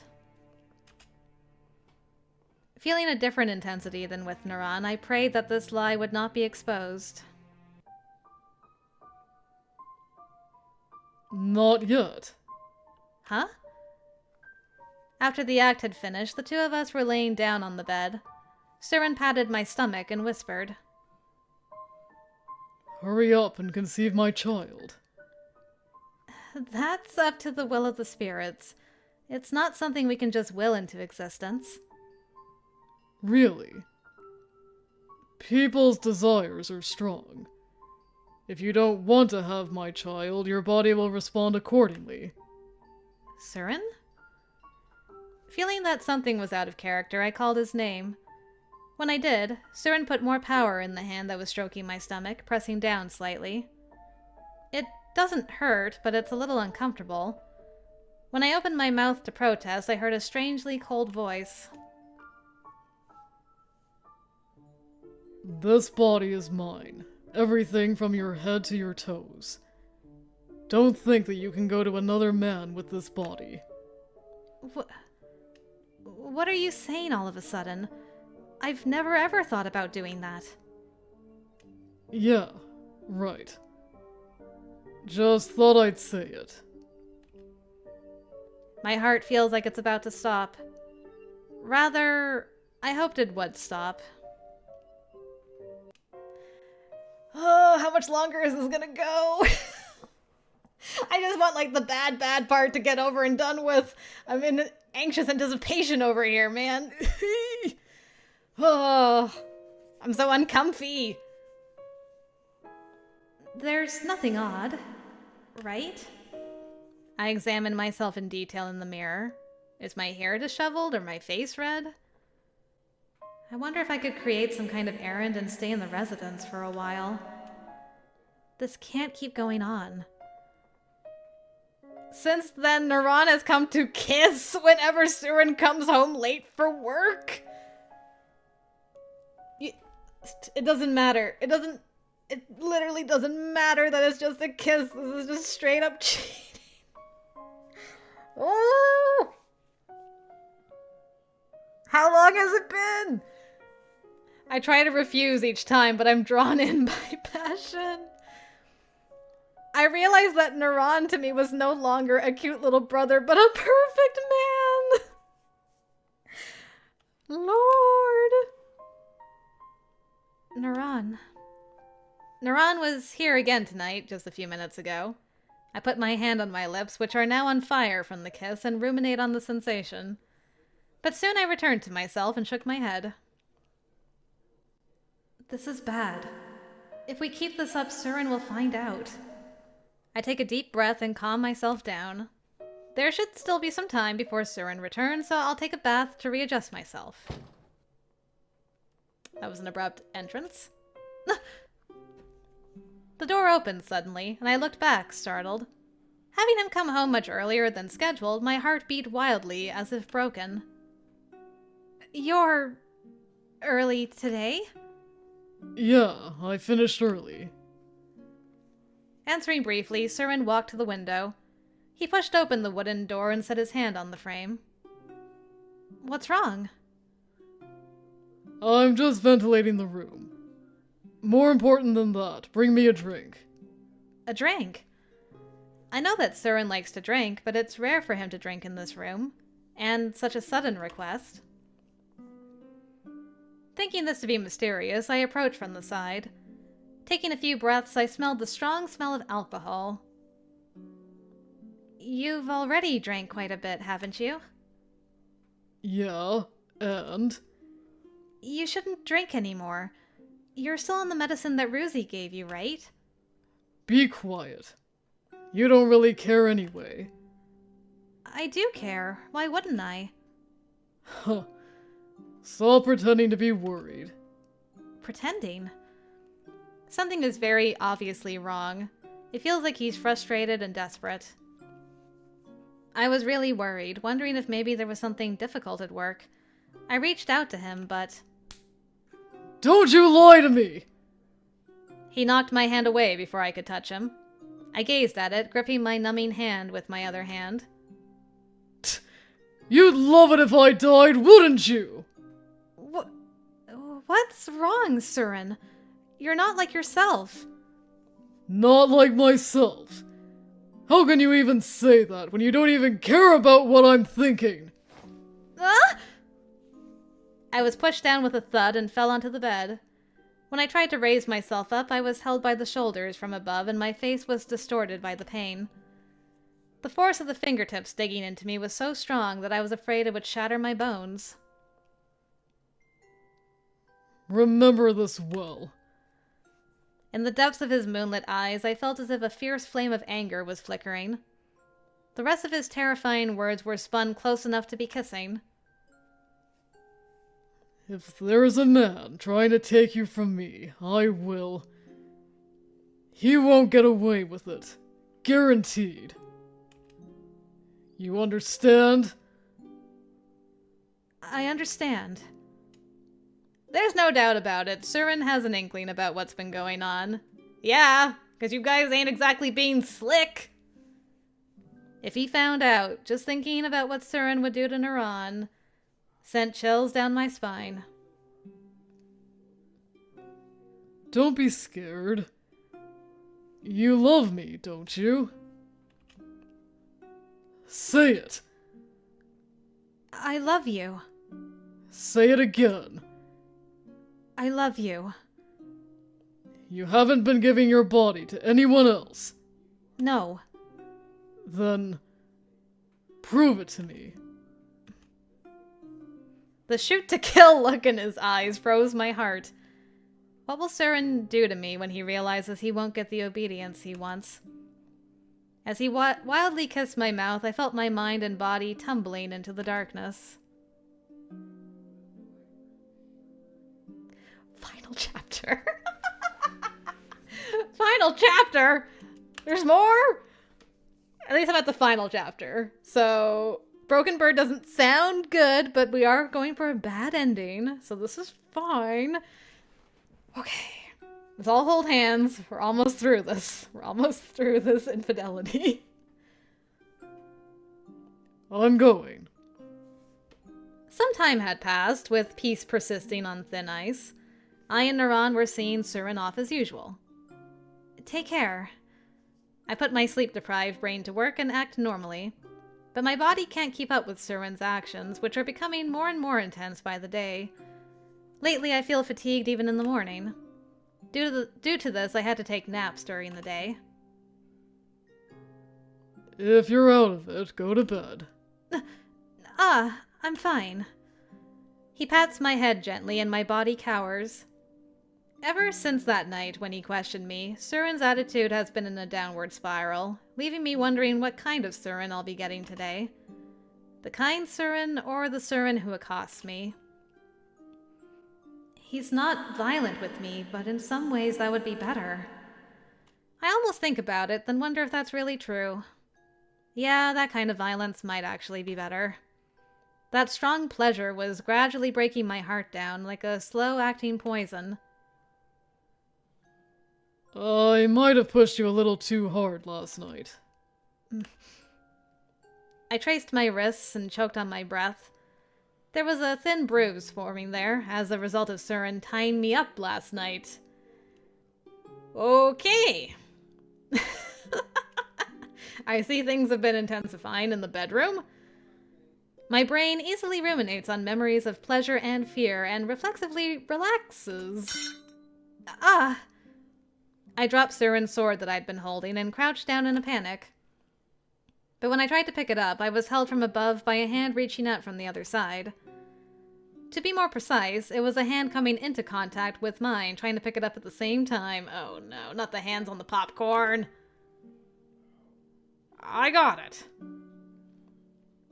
Feeling a different intensity than with Naran, I prayed that this lie would not be exposed. Not yet. Huh? After the act had finished, the two of us were laying down on the bed. Suren patted my stomach and whispered, Hurry up and conceive my child. That's up to the will of the spirits. It's not something we can just will into existence. Really? People's desires are strong. If you don't want to have my child, your body will respond accordingly. Suren? Feeling that something was out of character, I called his name. When I did, Suren put more power in the hand that was stroking my stomach, pressing down slightly. It doesn't hurt, but it's a little uncomfortable. When I opened my mouth to protest, I heard a strangely cold voice. This body is mine. Everything from your head to your toes. Don't think that you can go to another man with this body. What are you saying all of a sudden? I've never ever thought about doing that. Yeah, right. Just thought I'd say it. My heart feels like it's about to stop. Rather, I hoped it would stop. Oh, how much longer is this gonna go? I just want, like, the bad part to get over and done with. I'm in anxious anticipation over here, man. Oh, I'm so uncomfy. There's nothing odd, right? I examine myself in detail in the mirror. Is my hair disheveled or my face red? I wonder if I could create some kind of errand and stay in the residence for a while. This can't keep going on. Since then, Naran has come to kiss whenever Suren comes home late for work. It doesn't matter. It literally doesn't matter that it's just a kiss. This is just straight up cheating. Oh! How long has it been? I try to refuse each time, but I'm drawn in by passion. I realized that Naran to me was no longer a cute little brother, but a perfect man. Lord. Naran was here again tonight, just a few minutes ago. I put my hand on my lips, which are now on fire from the kiss, and ruminate on the sensation. But soon I returned to myself and shook my head. This is bad. If we keep this up, Suren will find out. I take a deep breath and calm myself down. There should still be some time before Suren returns, so I'll take a bath to readjust myself. That was an abrupt entrance. The door opened suddenly, and I looked back, startled. Having him come home much earlier than scheduled, my heart beat wildly, as if broken. You're early today? Yeah, I finished early. Answering briefly, Suren walked to the window. He pushed open the wooden door and set his hand on the frame. What's wrong? I'm just ventilating the room. More important than that, bring me a drink. A drink? I know that Suren likes to drink, but it's rare for him to drink in this room. And such a sudden request. Thinking this to be mysterious, I approached from the side. Taking a few breaths, I smelled the strong smell of alcohol. You've already drank quite a bit, haven't you? Yeah, and? You shouldn't drink anymore. You're still on the medicine that Ruzi gave you, right? Be quiet. You don't really care anyway. I do care. Why wouldn't I? Huh. Stop pretending to be worried. Pretending? Something is very obviously wrong. It feels like he's frustrated and desperate. I was really worried, wondering if maybe there was something difficult at work. I reached out to him, but... Don't you lie to me! He knocked my hand away before I could touch him. I gazed at it, gripping my numbing hand with my other hand. You'd love it if I died, wouldn't you? What's wrong, Suren? You're not like yourself. Not like myself. How can you even say that when you don't even care about what I'm thinking? Ah! I was pushed down with a thud and fell onto the bed. When I tried to raise myself up, I was held by the shoulders from above and my face was distorted by the pain. The force of the fingertips digging into me was so strong that I was afraid it would shatter my bones. Remember this well. In the depths of his moonlit eyes, I felt as if a fierce flame of anger was flickering. The rest of his terrifying words were spun close enough to be kissing. If there's a man trying to take you from me, I will. He won't get away with it. Guaranteed. You understand? I understand. There's no doubt about it. Suren has an inkling about what's been going on. Yeah, because you guys ain't exactly being slick. If he found out, just thinking about what Suren would do to Naran sent chills down my spine. Don't be scared. You love me, don't you? Say it. I love you. Say it again. I love you. You haven't been giving your body to anyone else. No. Then prove it to me. The shoot-to-kill look in his eyes froze my heart. What will Suren do to me when he realizes he won't get the obedience he wants? As he wildly kissed my mouth, I felt my mind and body tumbling into the darkness. Final chapter. Final chapter! There's more? At least I'm at the final chapter. So, Broken Bird doesn't sound good, but we are going for a bad ending. So this is fine. Okay. Let's all hold hands. We're almost through this. We're almost through this infidelity. I'm going. Some time had passed, with peace persisting on thin ice. I and Naran were seeing Suren off as usual. Take care. I put my sleep-deprived brain to work and act normally. But my body can't keep up with Suren's actions, which are becoming more and more intense by the day. Lately, I feel fatigued even in the morning. Due to this, I had to take naps during the day. If you're out of it, go to bed. I'm fine. He pats my head gently and my body cowers. Ever since that night when he questioned me, Suren's attitude has been in a downward spiral, leaving me wondering what kind of Suren I'll be getting today. The kind Suren or the Suren who accosts me. He's not violent with me, but in some ways that would be better. I almost think about it, then wonder if that's really true. Yeah, that kind of violence might actually be better. That strong pleasure was gradually breaking my heart down like a slow-acting poison. I might have pushed you a little too hard last night. I traced my wrists and choked on my breath. There was a thin bruise forming there as a result of Suren tying me up last night. Okay. I see things have been intensifying in the bedroom. My brain easily ruminates on memories of pleasure and fear and reflexively relaxes. Ah! I dropped Suren's sword that I'd been holding and crouched down in a panic. But when I tried to pick it up, I was held from above by a hand reaching out from the other side. To be more precise, it was a hand coming into contact with mine, trying to pick it up at the same time. Oh no, not the hands on the popcorn. I got it.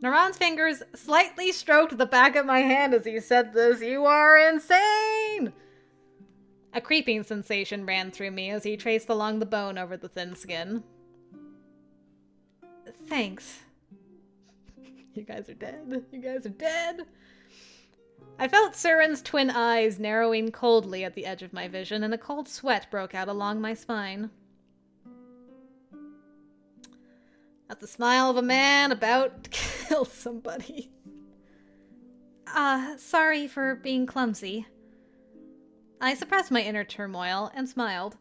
Naran's fingers slightly stroked the back of my hand as he said this. You are insane! A creeping sensation ran through me as he traced along the bone over the thin skin. Thanks. You guys are dead. You guys are dead. I felt Suren's twin eyes narrowing coldly at the edge of my vision, and a cold sweat broke out along my spine. That's the smile of a man about to kill somebody. Sorry for being clumsy. I suppressed my inner turmoil and smiled.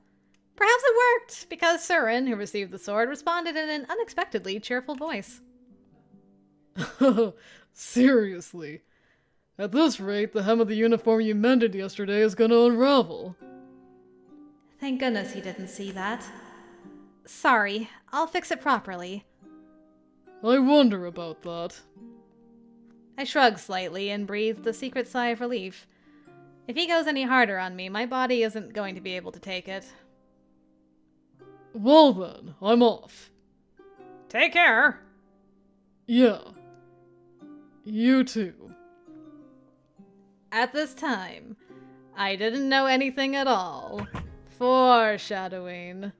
Perhaps it worked, because Suren, who received the sword, responded in an unexpectedly cheerful voice. Seriously? At this rate, the hem of the uniform you mended yesterday is gonna unravel. Thank goodness he didn't see that. Sorry, I'll fix it properly. I wonder about that. I shrugged slightly and breathed a secret sigh of relief. If he goes any harder on me, my body isn't going to be able to take it. Well then, I'm off. Take care. Yeah. You too. At this time, I didn't know anything at all. Foreshadowing.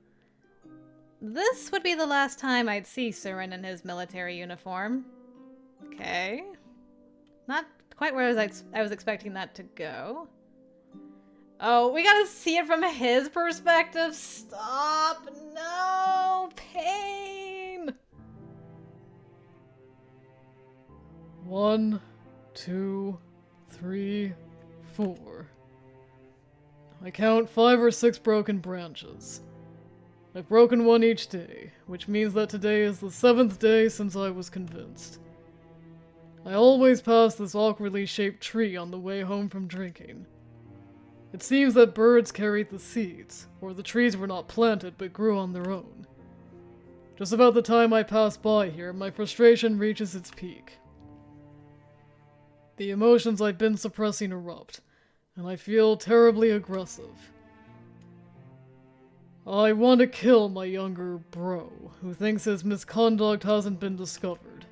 This would be the last time I'd see Suren in his military uniform. Okay. Not quite where I was expecting that to go. Oh, we gotta see it from his perspective. Stop. No. Pain. 1, 2, 3, 4. I count 5 or 6 broken branches. I've broken one each day, which means that today is the 7th day since I was convinced. I always pass this awkwardly shaped tree on the way home from drinking. It seems that birds carried the seeds, or the trees were not planted but grew on their own. Just about the time I pass by here, my frustration reaches its peak. The emotions I've been suppressing erupt, and I feel terribly aggressive. I want to kill my younger bro, who thinks his misconduct hasn't been discovered.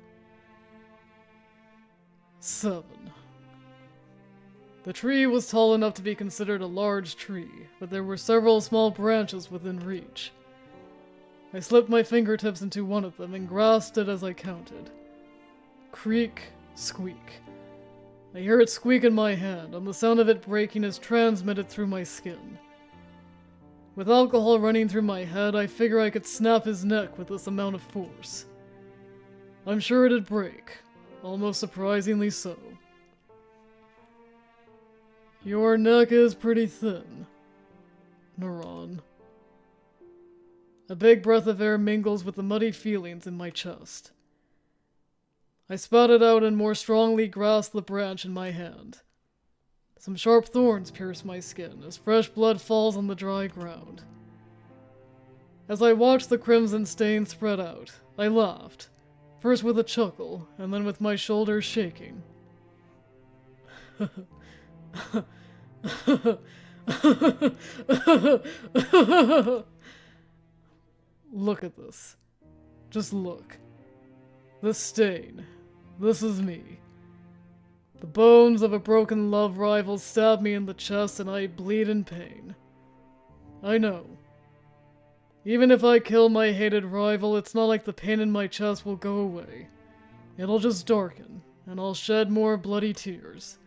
7. The tree was tall enough to be considered a large tree, but there were several small branches within reach. I slipped my fingertips into one of them and grasped it as I counted. Creak, squeak. I hear it squeak in my hand, and the sound of it breaking is transmitted through my skin. With alcohol running through my head, I figure I could snap his neck with this amount of force. I'm sure it'd break, almost surprisingly so. Your neck is pretty thin, Naran. A big breath of air mingles with the muddy feelings in my chest. I spat it out and more strongly grasp the branch in my hand. Some sharp thorns pierce my skin as fresh blood falls on the dry ground. As I watch the crimson stain spread out, I laughed, first with a chuckle and then with my shoulders shaking. Look at this. Just look. This stain. This is me. The bones of a broken love rival stab me in the chest and I bleed in pain. I know. Even if I kill my hated rival, it's not like the pain in my chest will go away. It'll just darken, and I'll shed more bloody tears.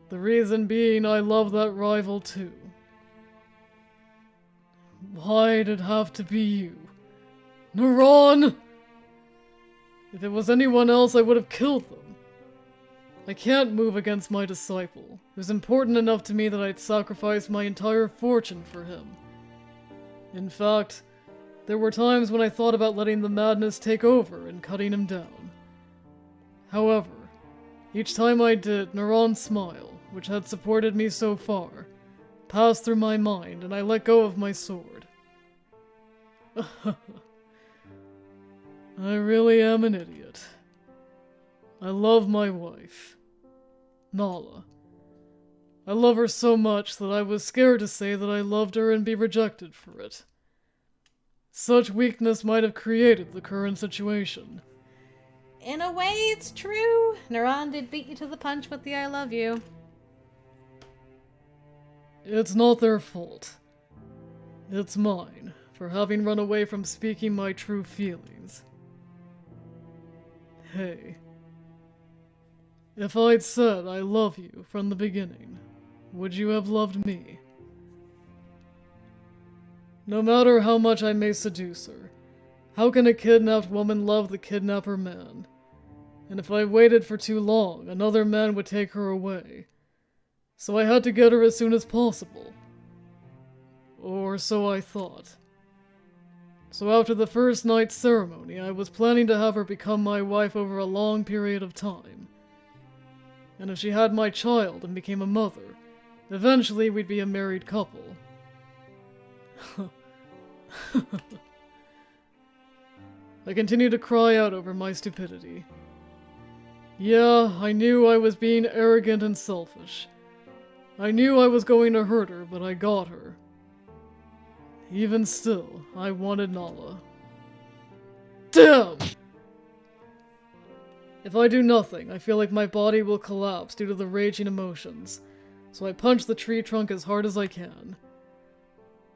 The reason being I love that rival too. Why'd it have to be you? Naran! If it was anyone else, I would have killed them. I can't move against my disciple. It was important enough to me that I'd sacrifice my entire fortune for him. In fact, there were times when I thought about letting the madness take over and cutting him down. However, each time I did, Naran's smile, which had supported me so far, passed through my mind, and I let go of my sword. I really am an idiot. I love my wife, Naala. I love her so much that I was scared to say that I loved her and be rejected for it. Such weakness might have created the current situation. In a way, it's true. Naran did beat you to the punch with the I love you. It's not their fault. It's mine, for having run away from speaking my true feelings. Hey. If I'd said I love you from the beginning, would you have loved me? No matter how much I may seduce her, how can a kidnapped woman love the kidnapper man? And if I waited for too long, another man would take her away. So I had to get her as soon as possible. Or so I thought. So after the first night's ceremony, I was planning to have her become my wife over a long period of time. And if she had my child and became a mother, eventually we'd be a married couple. I continued to cry out over my stupidity. Yeah, I knew I was being arrogant and selfish. I knew I was going to hurt her, but I got her. Even still, I wanted Naala. Damn! If I do nothing, I feel like my body will collapse due to the raging emotions, so I punch the tree trunk as hard as I can.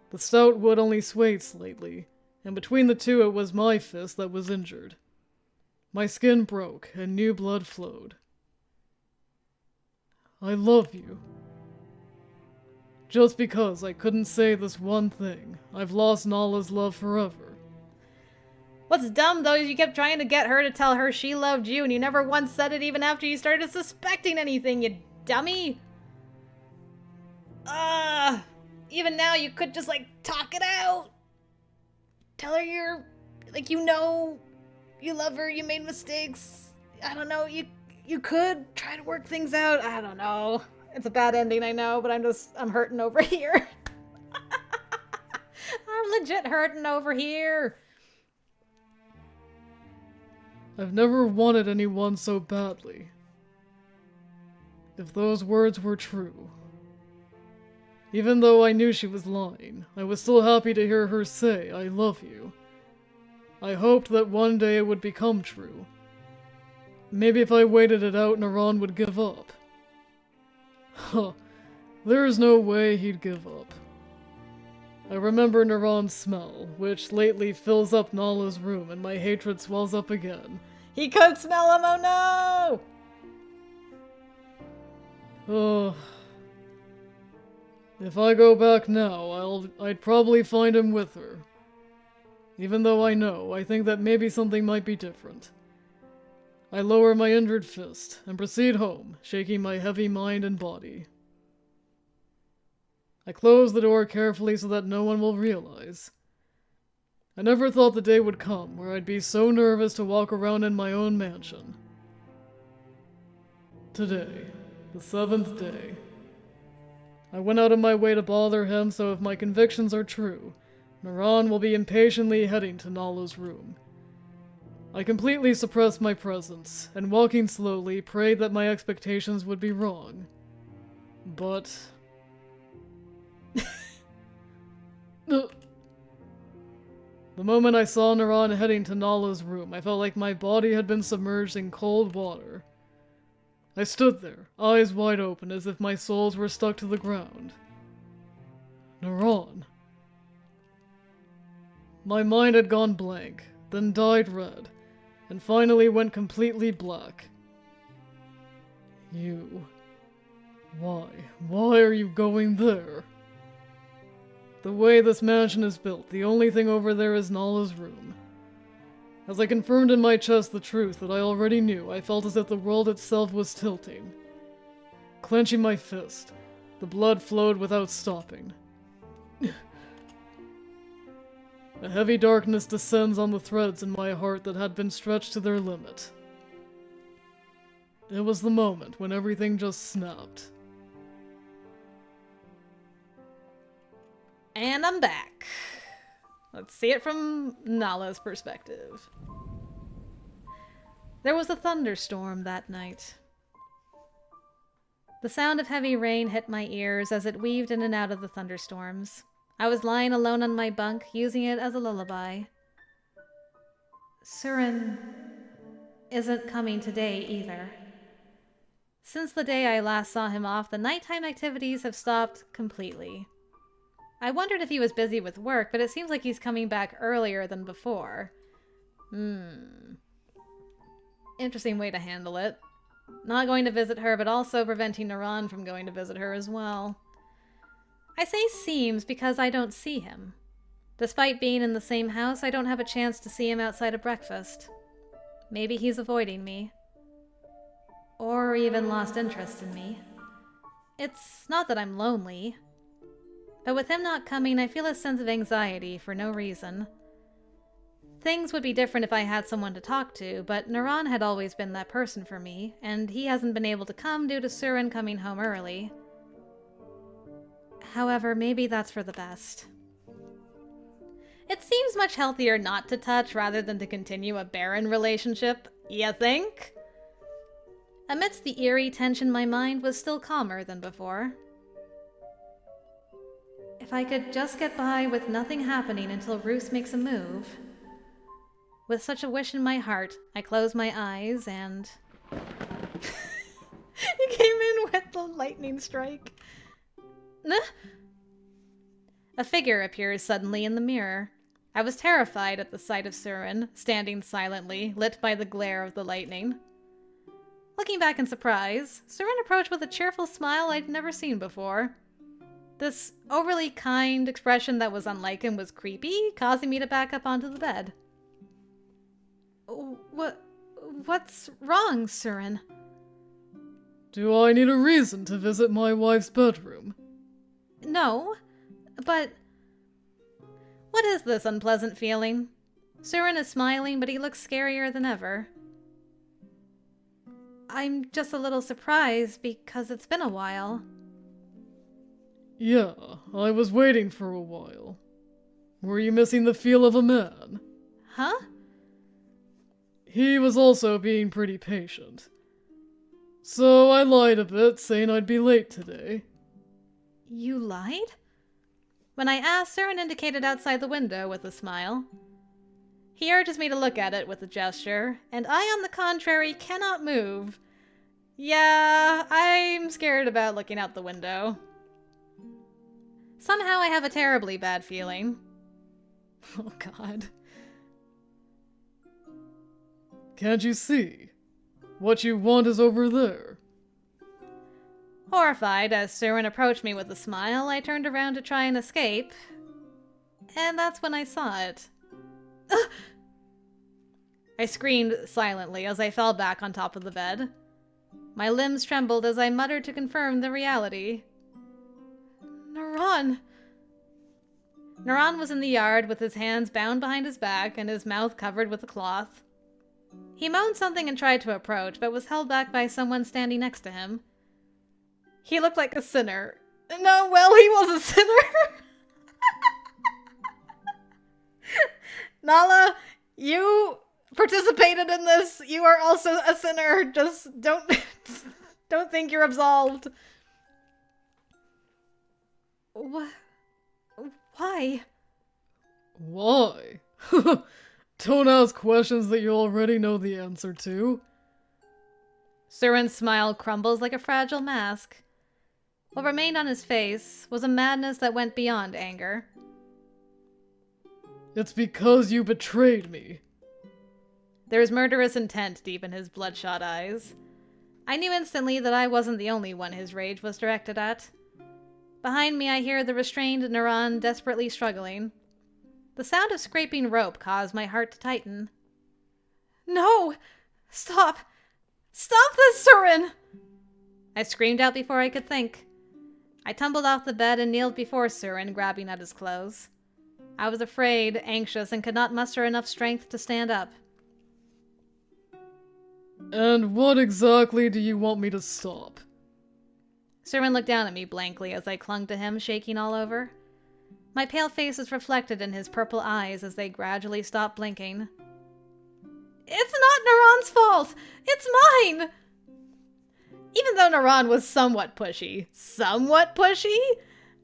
The stout wood only swayed slightly, and between the two it was my fist that was injured. My skin broke, and new blood flowed. I love you. Just because I couldn't say this one thing, I've lost Naala's love forever. What's dumb, though, is you kept trying to get her to tell her she loved you, and you never once said it even after you started suspecting anything, you dummy! Even now you could just, talk it out! Tell her you're, you love her, you made mistakes. I don't know, you could try to work things out. I don't know. It's a bad ending, I know, but I'm hurting over here. I'm legit hurting over here. I've never wanted anyone so badly. If those words were true. Even though I knew she was lying, I was still happy to hear her say, I love you. I hoped that one day it would become true. Maybe if I waited it out, Naran would give up. Huh, there's no way he'd give up. I remember Naran's smell, which lately fills up Naala's room, and my hatred swells up again. He could smell him, oh no! Oh. If I go back now, I'd probably find him with her. Even though I think that maybe something might be different. I lower my injured fist and proceed home, shaking my heavy mind and body. I close the door carefully so that no one will realize. I never thought the day would come where I'd be so nervous to walk around in my own mansion. Today, the 7th day. I went out of my way to bother him, so if my convictions are true, Naran will be impatiently heading to Naala's room. I completely suppressed my presence, and walking slowly, prayed that my expectations would be wrong. But... The moment I saw Naran heading to Naala's room, I felt like my body had been submerged in cold water. I stood there, eyes wide open, as if my soles were stuck to the ground. Naran. My mind had gone blank, then dyed red, and finally went completely black. You... Why are you going there? The way this mansion is built, the only thing over there is Naala's room. As I confirmed in my chest the truth that I already knew, I felt as if the world itself was tilting. Clenching my fist, the blood flowed without stopping. A heavy darkness descends on the threads in my heart that had been stretched to their limit. It was the moment when everything just snapped. And I'm back. Let's see it from Naala's perspective. There was a thunderstorm that night. The sound of heavy rain hit my ears as it weaved in and out of the thunderstorms. I was lying alone on my bunk, using it as a lullaby. Suren isn't coming today either. Since the day I last saw him off, the nighttime activities have stopped completely. I wondered if he was busy with work, but it seems like he's coming back earlier than before. Interesting way to handle it. Not going to visit her, but also preventing Naran from going to visit her as well. I say seems because I don't see him. Despite being in the same house, I don't have a chance to see him outside of breakfast. Maybe he's avoiding me. Or even lost interest in me. It's not that I'm lonely. But with him not coming, I feel a sense of anxiety for no reason. Things would be different if I had someone to talk to, but Naran had always been that person for me, and he hasn't been able to come due to Suren coming home early. However, maybe that's for the best. It seems much healthier not to touch rather than to continue a barren relationship, you think? Amidst the eerie tension, my mind was still calmer than before. If I could just get by with nothing happening until Roos makes a move. With such a wish in my heart, I closed my eyes and... You came in with the lightning strike. A figure appears suddenly in the mirror. I was terrified at the sight of Suren, standing silently, lit by the glare of the lightning. Looking back in surprise, Suren approached with a cheerful smile I'd never seen before. This overly kind expression that was unlike him was creepy, causing me to back up onto the bed. What's wrong, Suren? Do I need a reason to visit my wife's bedroom? No, but... What is this unpleasant feeling? Suren is smiling, but he looks scarier than ever. I'm just a little surprised because it's been a while. Yeah, I was waiting for a while. Were you missing the feel of a man? Huh? He was also being pretty patient. So I lied a bit, saying I'd be late today. You lied? When I asked, Suren indicated outside the window with a smile. He urges me to look at it with a gesture, and I, on the contrary, cannot move. Yeah, I'm scared about looking out the window. Somehow I have a terribly bad feeling. Oh god. Can't you see? What you want is over there. Horrified as Suren approached me with a smile, I turned around to try and escape. And that's when I saw it. I screamed silently as I fell back on top of the bed. My limbs trembled as I muttered to confirm the reality. Naran! Naran was in the yard with his hands bound behind his back and his mouth covered with a cloth. He moaned something and tried to approach, but was held back by someone standing next to him. He looked like a sinner. No, well, he was a sinner! Naala, you participated in this. You are also a sinner. Just don't think you're absolved. Why? Why? Don't ask questions that you already know the answer to. Suren's smile crumbles like a fragile mask. What remained on his face was a madness that went beyond anger. It's because you betrayed me. There was murderous intent deep in his bloodshot eyes. I knew instantly that I wasn't the only one his rage was directed at. Behind me, I hear the restrained Naran desperately struggling. The sound of scraping rope caused my heart to tighten. No! Stop! Stop this, Suren! I screamed out before I could think. I tumbled off the bed and kneeled before Suren, grabbing at his clothes. I was afraid, anxious, and could not muster enough strength to stand up. And what exactly do you want me to stop? Suren looked down at me blankly as I clung to him, shaking all over. My pale face was reflected in his purple eyes as they gradually stopped blinking. It's not Naran's fault! It's mine! Even though Naran was somewhat pushy,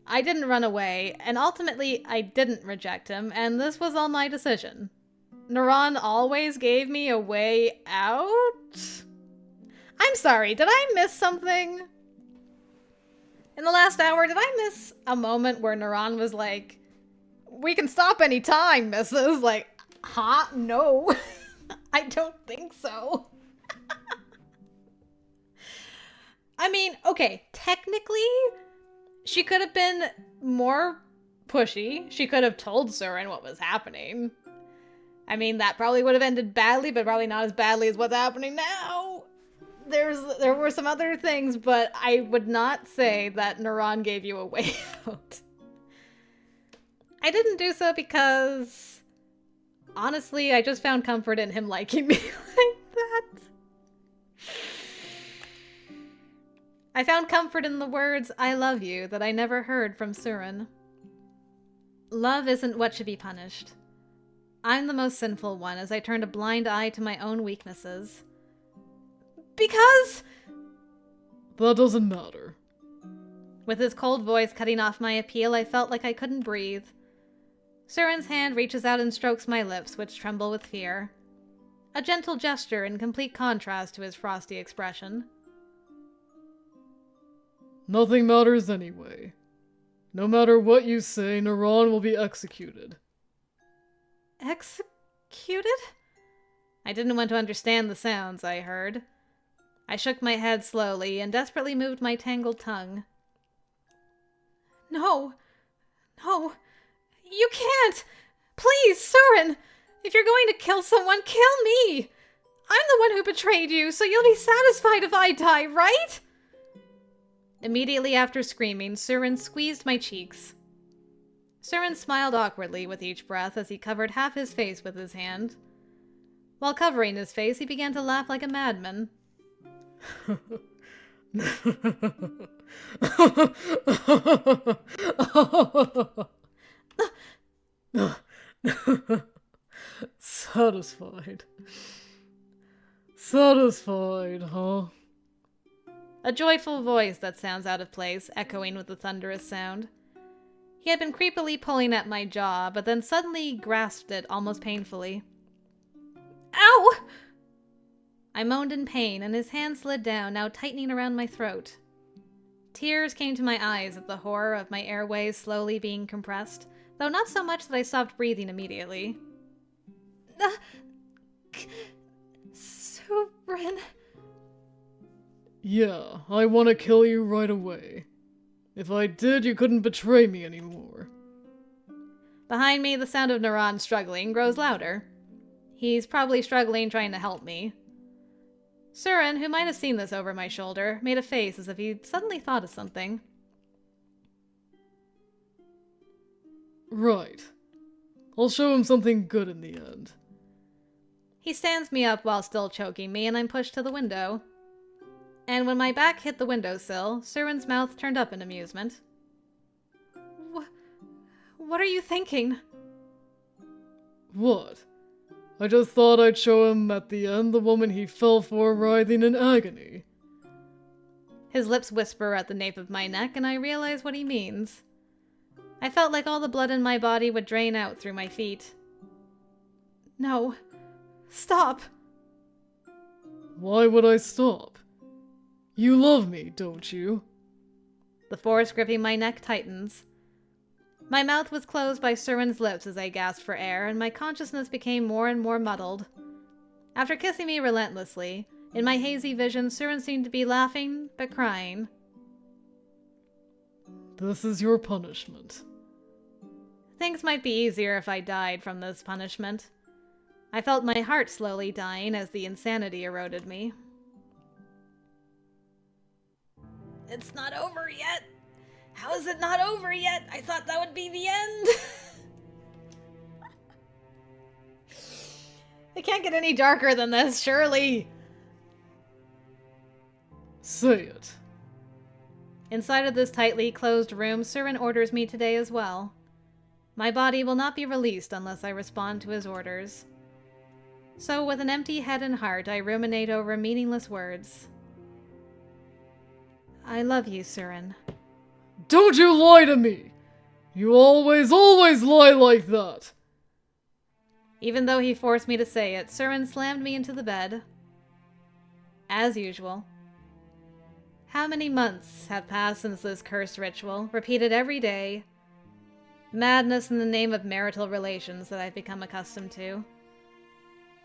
I didn't run away, and ultimately I didn't reject him, and this was all my decision. Naran always gave me a way out? I'm sorry, did I miss something? In the last hour, did I miss a moment where Naran was like, "We can stop any time, missus"? Like, huh? No. I don't think so. I mean, okay, technically, she could have been more pushy. She could have told Suren what was happening. I mean, that probably would have ended badly, but probably not as badly as what's happening now. There were some other things, but I would not say that Naran gave you a way out. I didn't do so because, honestly, I just found comfort in him liking me like that. I found comfort in the words, "I love you," that I never heard from Suren. Love isn't what should be punished. I'm the most sinful one as I turned a blind eye to my own weaknesses. Because... That doesn't matter. With his cold voice cutting off my appeal, I felt like I couldn't breathe. Suren's hand reaches out and strokes my lips, which tremble with fear. A gentle gesture in complete contrast to his frosty expression. Nothing matters anyway. No matter what you say, Naran will be executed. Executed? I didn't want to understand the sounds I heard. I shook my head slowly and desperately moved my tangled tongue. No. No. You can't! Please, Suren! If you're going to kill someone, kill me! I'm the one who betrayed you, so you'll be satisfied if I die, right? Immediately after screaming, Suren squeezed my cheeks. Suren smiled awkwardly with each breath as he covered half his face with his hand. While covering his face, he began to laugh like a madman. Satisfied. Satisfied, huh? A joyful voice that sounds out of place, echoing with the thunderous sound. He had been creepily pulling at my jaw, but then suddenly grasped it almost painfully. Ow! I moaned in pain, and his hand slid down, now tightening around my throat. Tears came to my eyes at the horror of my airways slowly being compressed, though not so much that I stopped breathing immediately. Suren... Yeah, I want to kill you right away. If I did, you couldn't betray me anymore. Behind me, the sound of Naran struggling grows louder. He's probably struggling trying to help me. Suren, who might have seen this over my shoulder, made a face as if he'd suddenly thought of something. Right. I'll show him something good in the end. He stands me up while still choking me, and I'm pushed to the window. And when my back hit the windowsill, Suren's mouth turned up in amusement. What are you thinking? What? I just thought I'd show him at the end the woman he fell for writhing in agony. His lips whisper at the nape of my neck, and I realize what he means. I felt like all the blood in my body would drain out through my feet. No. Stop. Why would I stop? You love me, don't you? The force gripping my neck tightens. My mouth was closed by Suren's lips as I gasped for air, and my consciousness became more and more muddled. After kissing me relentlessly, in my hazy vision, Suren seemed to be laughing, but crying. This is your punishment. Things might be easier if I died from this punishment. I felt my heart slowly dying as the insanity eroded me. It's not over yet! How is it not over yet? I thought that would be the end! It can't get any darker than this, surely! Say it. Inside of this tightly closed room, Suren orders me today as well. My body will not be released unless I respond to his orders. So with an empty head and heart, I ruminate over meaningless words. I love you, Suren. Don't you lie to me! You always lie like that! Even though he forced me to say it, Suren slammed me into the bed. As usual. How many months have passed since this cursed ritual, repeated every day? Madness in the name of marital relations that I've become accustomed to.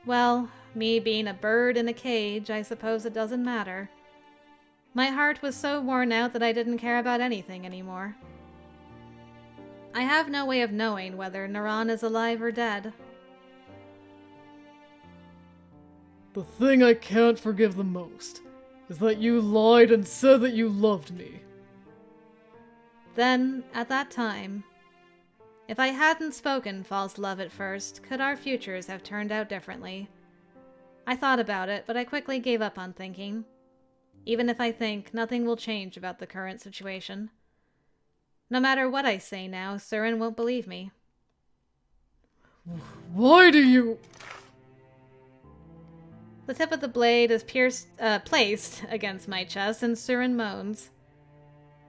Well, me being a bird in a cage, I suppose it doesn't matter. My heart was so worn out that I didn't care about anything anymore. I have no way of knowing whether Naran is alive or dead. The thing I can't forgive the most is that you lied and said that you loved me. Then, at that time, if I hadn't spoken false love at first, could our futures have turned out differently? I thought about it, but I quickly gave up on thinking. Even if I think, nothing will change about the current situation. No matter what I say now, Suren won't believe me. Why do you... The tip of the blade is placed against my chest, and Suren moans.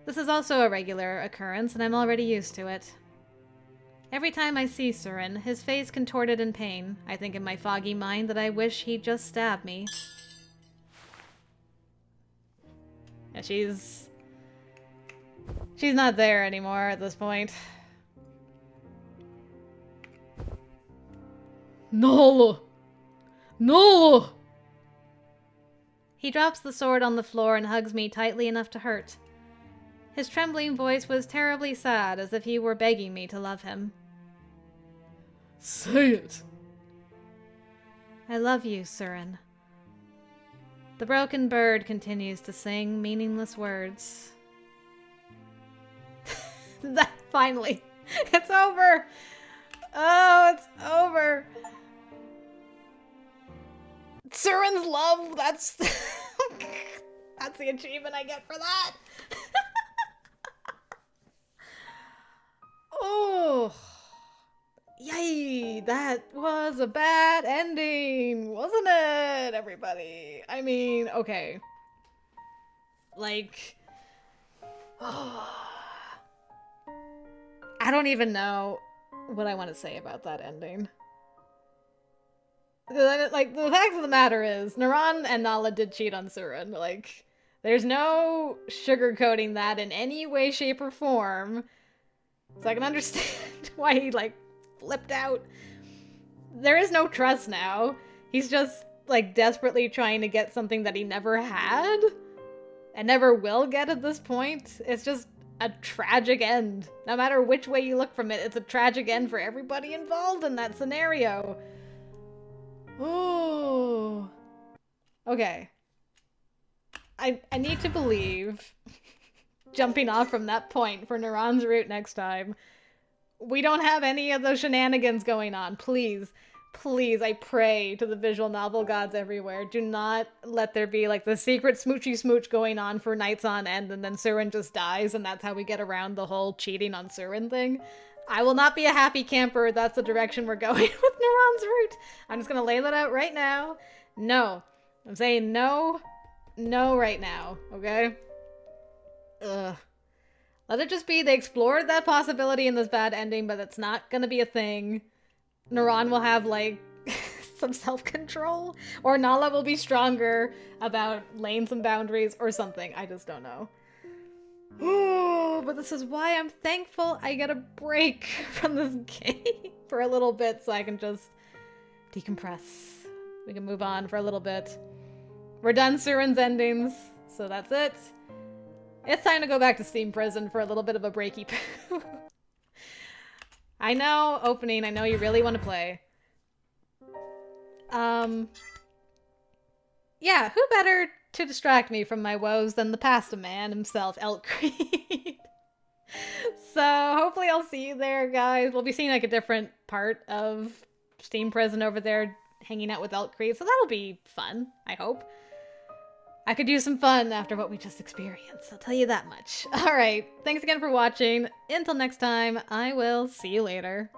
This is also a regular occurrence, and I'm already used to it. Every time I see Suren, his face contorted in pain, I think in my foggy mind that I wish he'd just stab me. Yeah, she's not there anymore at this point. Naala! Naala! He drops the sword on the floor and hugs me tightly enough to hurt. His trembling voice was terribly sad, as if he were begging me to love him. Say it! I love you, Suren. The broken bird continues to sing meaningless words. That finally! It's over! Oh, it's over! Suren's love, that's the achievement I get for that! Oh! Yay! That was a bad ending, wasn't it, everybody? I mean, okay. Like... I don't even know what I want to say about that ending. Like, the fact of the matter is, Naran and Naala did cheat on Suren. Like, there's no sugarcoating that in any way, shape, or form. So I can understand why he, like, flipped out. There is no trust now. He's just, like, desperately trying to get something that he never had. And never will get at this point. It's just a tragic end. No matter which way you look from it, it's a tragic end for everybody involved in that scenario. Oh. Okay. I need to believe, jumping off from that point for Naran's route next time, we don't have any of those shenanigans going on. Please, please, I pray to the visual novel gods everywhere. Do not let there be like the secret smoochy smooch going on for nights on end and then Suren just dies and that's how we get around the whole cheating on Suren thing. I will not be a happy camper. That's the direction we're going with Naran's route. I'm just going to lay that out right now. No. I'm saying no. No right now. Okay? Ugh. Let it just be they explored that possibility in this bad ending, but it's not going to be a thing. Naran will have, like, some self-control. Or Naala will be stronger about laying some boundaries or something. I just don't know. Ooh, but this is why I'm thankful I get a break from this game for a little bit so I can just decompress. We can move on for a little bit. We're done Suren's endings, so that's it. It's time to go back to Steam Prison for a little bit of a breaky poo. I know, opening, I know you really want to play. Yeah, who better to distract me from my woes than the pasta man himself, Elk Creed. So hopefully I'll see you there, guys. We'll be seeing like a different part of Steam Prison over there, hanging out with Elk Creed, so that'll be fun, I hope. I could use some fun after what we just experienced, I'll tell you that much. Alright, thanks again for watching. Until next time, I will see you later.